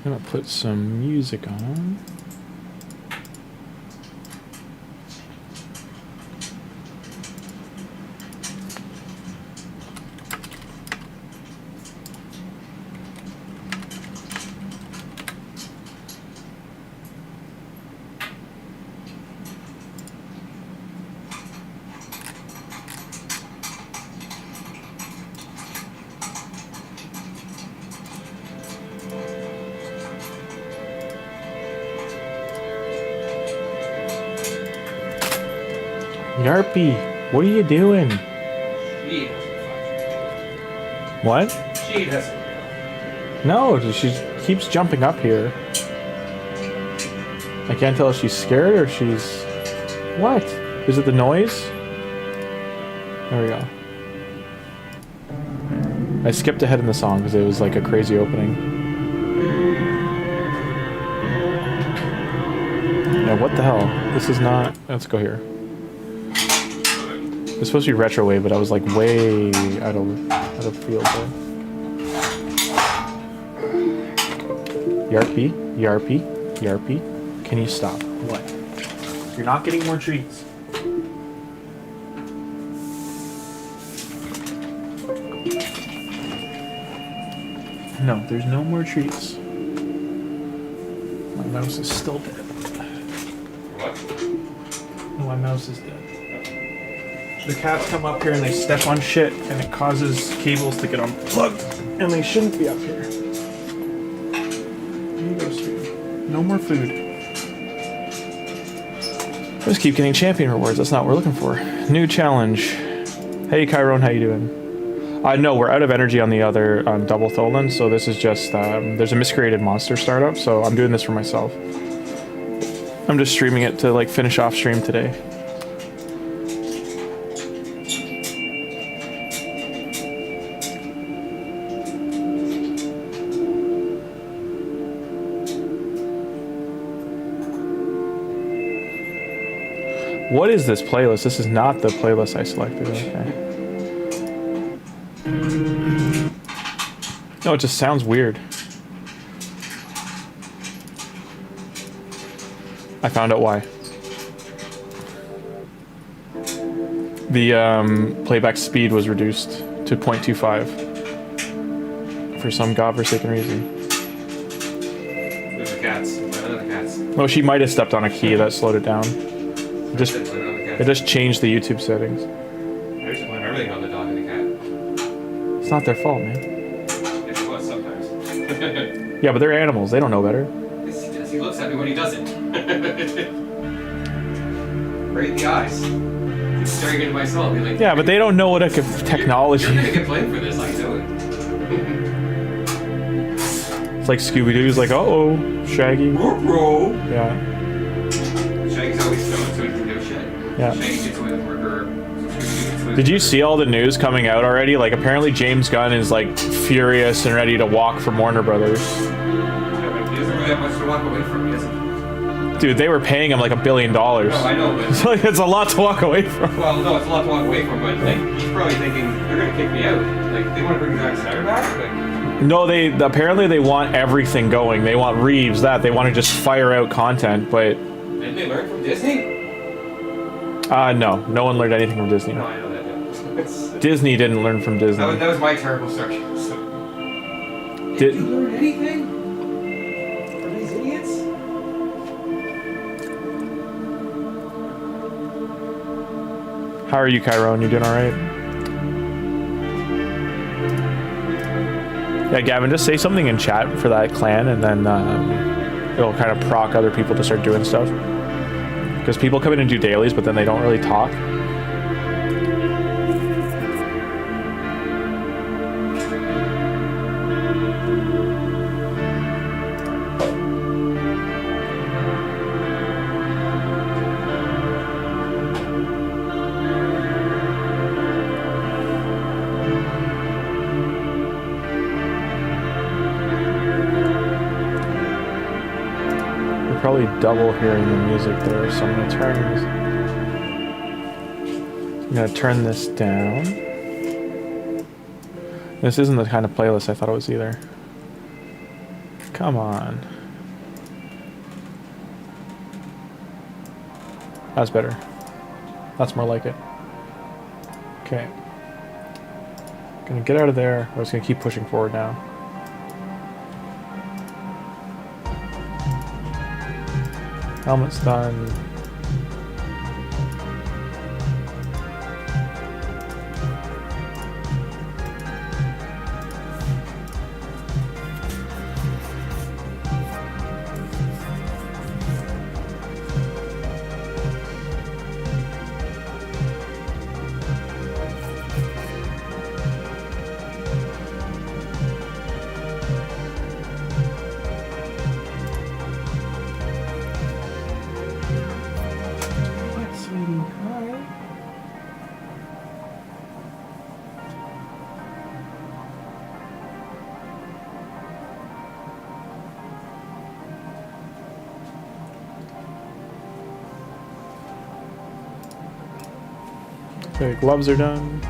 I'm gonna put some music on. Yarpy, what are you doing? She doesn't. What? She doesn't. No, she keeps jumping up here. I can't tell if she's scared or she's... What? Is it the noise? There we go. I skipped ahead in the song because it was like a crazy opening. Yeah, what the hell? This is not... Let's go here. It's supposed to be retro wave, but I was like way out of field there. Yarpy, Yarpy, Yarpy. Can you stop? What? You're not getting more treats. No, there's no more treats. My mouse is still dead. What? No, my mouse is dead. The cats come up here and they step on shit and it causes cables to get unplugged and they shouldn't be up here. Here you go, sweetie. No more food. Just keep getting champion rewards. That's not what we're looking for. New challenge. Hey, Chiron, how you doing? No, we're out of energy on the other double Tholin, so this is just, there's a miscreated monster startup, so I'm doing this for myself. I'm just streaming it to like finish off stream today. What is this playlist? This is not the playlist I selected. Okay. No, it just sounds weird. I found out why. The playback speed was reduced to 0.25 for some godforsaken reason. There's the cats. Where are the cats? Well, she might have stepped on a key that slowed it down. It just changed the YouTube settings. There's one early on the dog and the cat. It's not their fault, man. Yes, it was sometimes. Yeah, but they're animals. They don't know better. Yes, he does. He looks at me when he doesn't. Right in the eyes. He's staring into my soul. Be like, Yeah, but they don't know what technology. You're gonna get blamed for this. I know it. It's like Scooby-Doo's like, uh-oh, Shaggy. Bro. Yeah. Shaggy's always stoned, so he can do shit. Yeah. Shaggy gets away with murder. Did you see all the news coming out already? Like, apparently James Gunn is, like, furious and ready to walk from Warner Brothers. He doesn't really have much to walk away from, does he? Dude, they were paying him, like, $1 billion. No, I know, but... So, like, it's a lot to walk away from. Well, no, it's a lot to walk away from, but, like, he's probably thinking, they're gonna kick me out. Like, they want to bring Zack Snyder back? Like... No, apparently they want everything going. They want Reeves, they want to just fire out content, but... Didn't they learn from Disney? No. No one learned anything from Disney. No, I know that. Yeah. Disney didn't learn from Disney. That was my terrible structure. So. Did you learn anything from these idiots? How are you, Chiron? You doing alright? Yeah, Gavin, just say something in chat for that clan, and then it'll kind of proc other people to start doing stuff. Because people come in and do dailies, but then they don't really talk. Probably double hearing the music there, so I'm gonna turn this down. This isn't the kind of playlist I thought it was either. Come on. That's better. That's more like it. Okay. Gonna get out of there. We're just gonna keep pushing forward now. Helmet's done. Okay, gloves are done.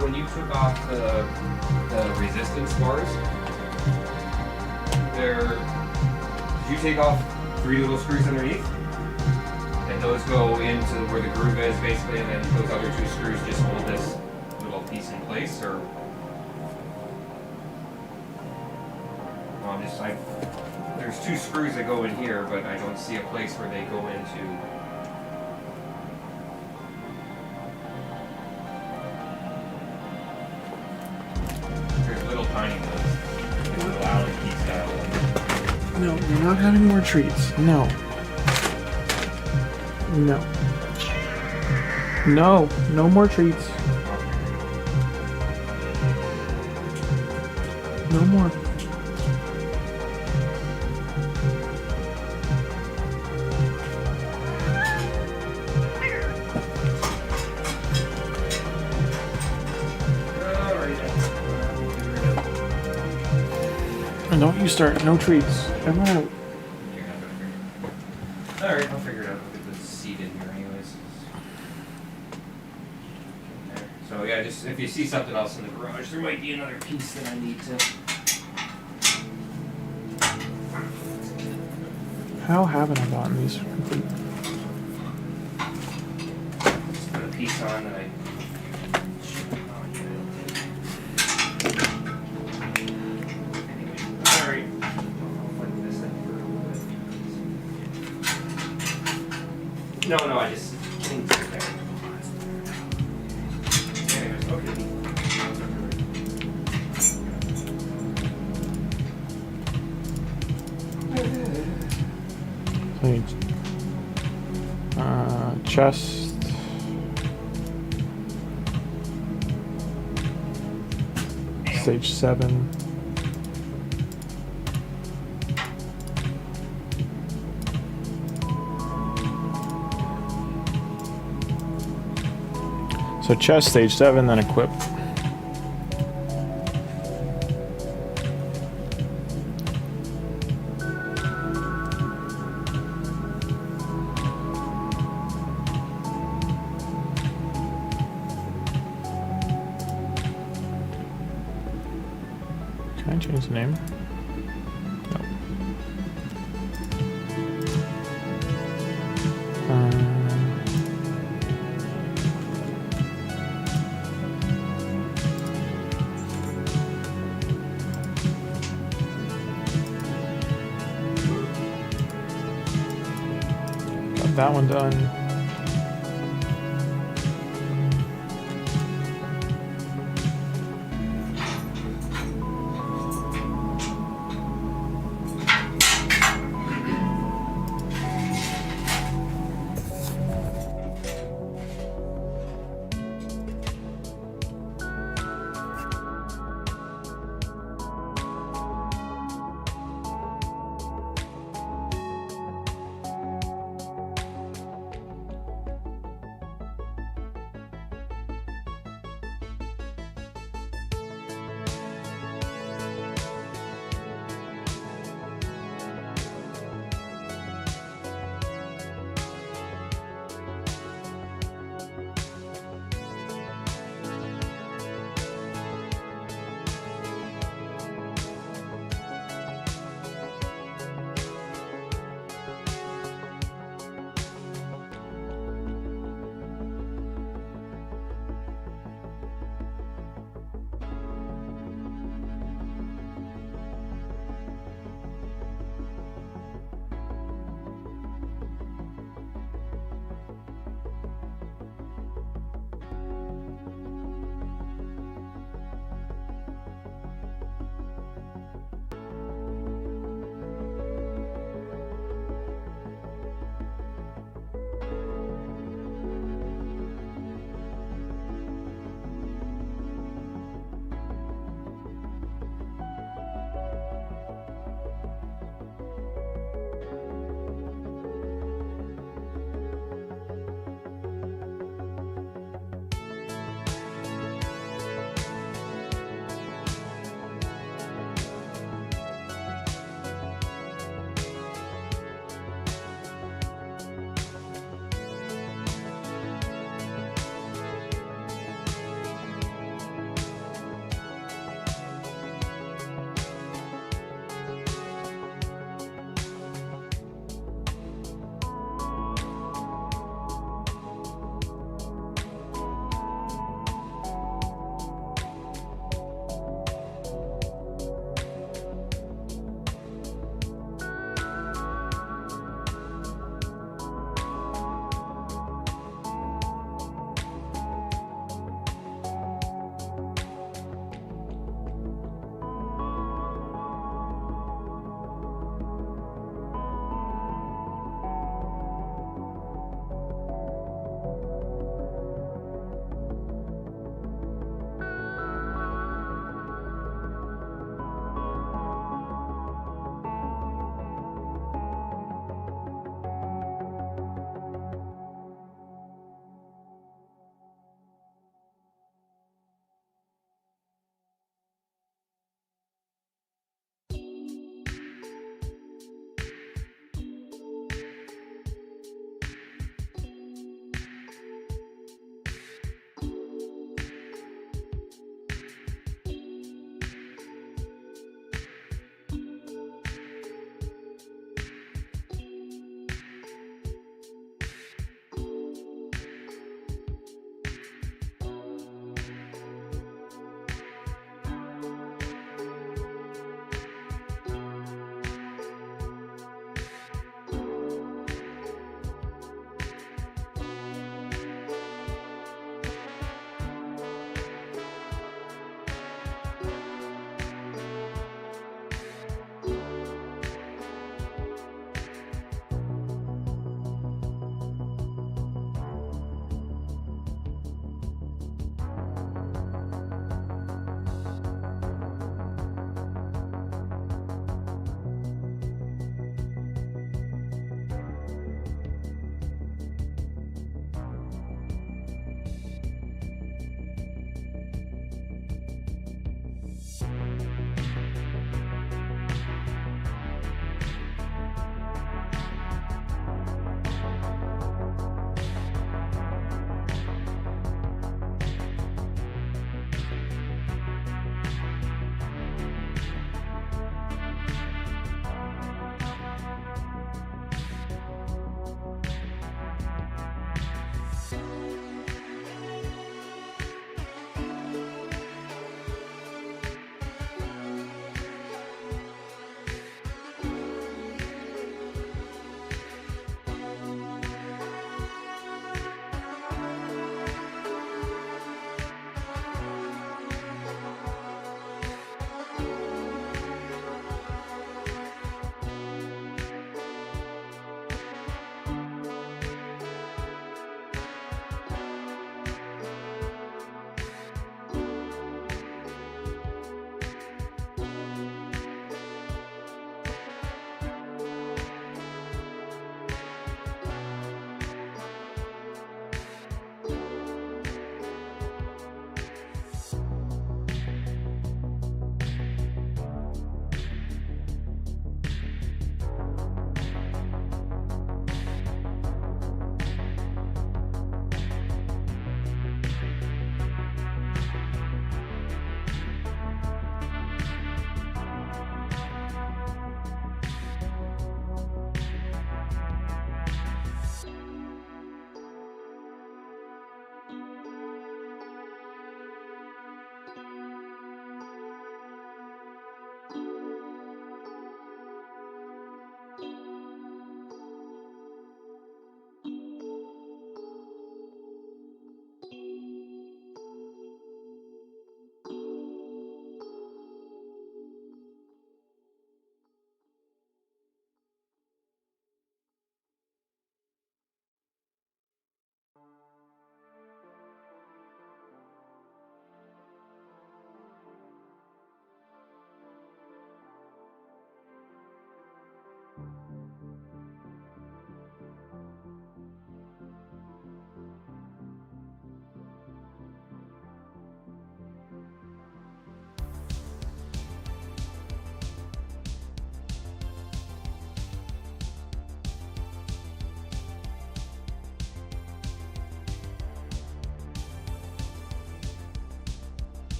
When you took off the resistance bars, did you take off 3 little screws underneath? And those go into where the groove is basically, and then those other 2 screws just hold this little piece in place, or? Well, there's 2 screws that go in here, but I don't see a place where they go into. Tiny ones. Little Allen key style ones. No, you're not having more treats. No. No. No. No more treats. No more. And don't you start. No treats. Come out. Alright, I'll figure it out. I'll get the seat in here anyways. So yeah, just if you see something else in the garage, there might be another piece that I need to. How haven't I gotten these complete? Just put a piece on that I. No, I just think there. Anyways, okay. Chest. Stage 7. So chest stage 7, then equip. Can I change the name? No. Got that one done.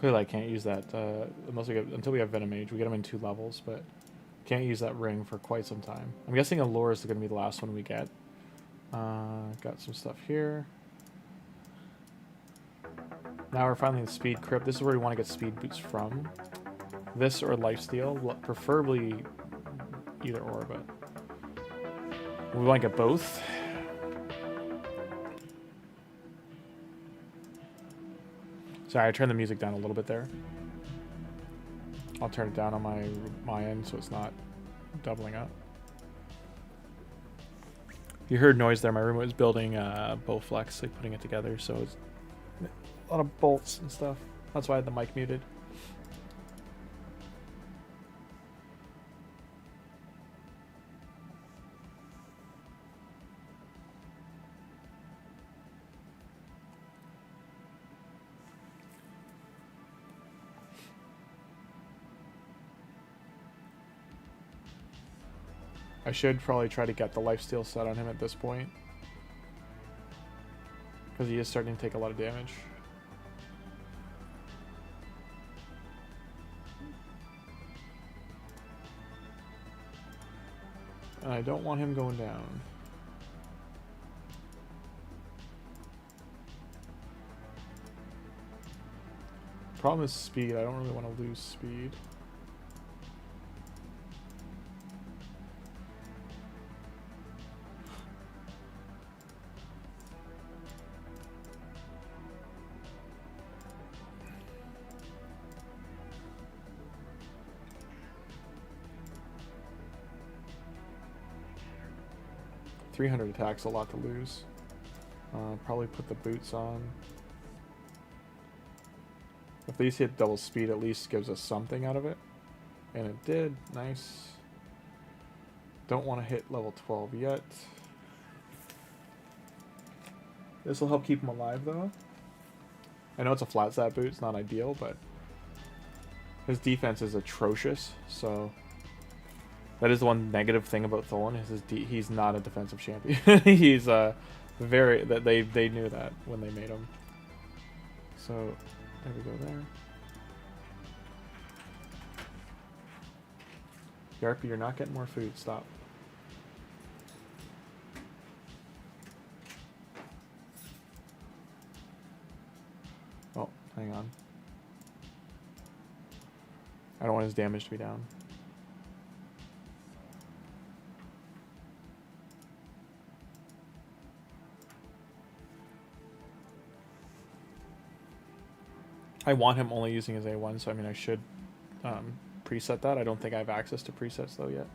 Clearly I can't use that unless we get, until we have Venom Mage. We get them in 2 levels, but can't use that ring for quite some time. I'm guessing Allure is going to be the last one we get. Got some stuff here. Now we're finally in Speed Crypt. This is where we want to get speed boots from. This or Lifesteal, preferably either or, but we want to get both. Sorry, I turned the music down a little bit there. I'll turn it down on my end so it's not doubling up. You heard noise there. My roommate was building Bowflex, like putting it together, so it's a lot of bolts and stuff. That's why I had the mic muted. I should probably try to get the lifesteal set on him at this point, because he is starting to take a lot of damage. And I don't want him going down. Problem is speed. I don't really want to lose speed. .300 attacks, a lot to lose. Probably put the boots on. If these hit double speed, at least gives us something out of it. And it did. Nice. Don't want to hit level 12 yet. This will help keep him alive, though. I know it's a flat stat boot. It's not ideal, but his defense is atrocious, so... That is the one negative thing about Tholin, is he's not a defensive champion. He's very... They knew that when they made him. So, there we go there. Yarpy, you're not getting more food. Stop. Oh, hang on. I don't want his damage to be down. I want him only using his A1, so I mean I should preset that. I don't think I have access to presets though yet.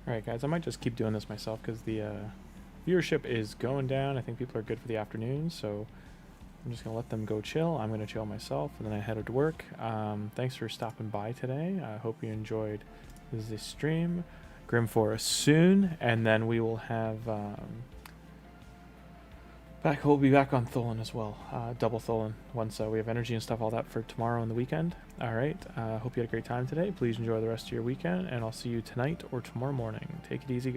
Alright guys, I might just keep doing this myself because the viewership is going down. I think people are good for the afternoon, so I'm just gonna let them go chill. I'm gonna chill myself, and then I headed to work. Thanks for stopping by today. I hope you enjoyed this stream. Grim Forest soon, and then we will have we'll be back on Tholin as well, double Tholin once we have energy and stuff, all that for tomorrow and the weekend. All right, hope you had a great time today. Please enjoy the rest of your weekend, and I'll see you tonight or tomorrow morning. Take it easy, guys.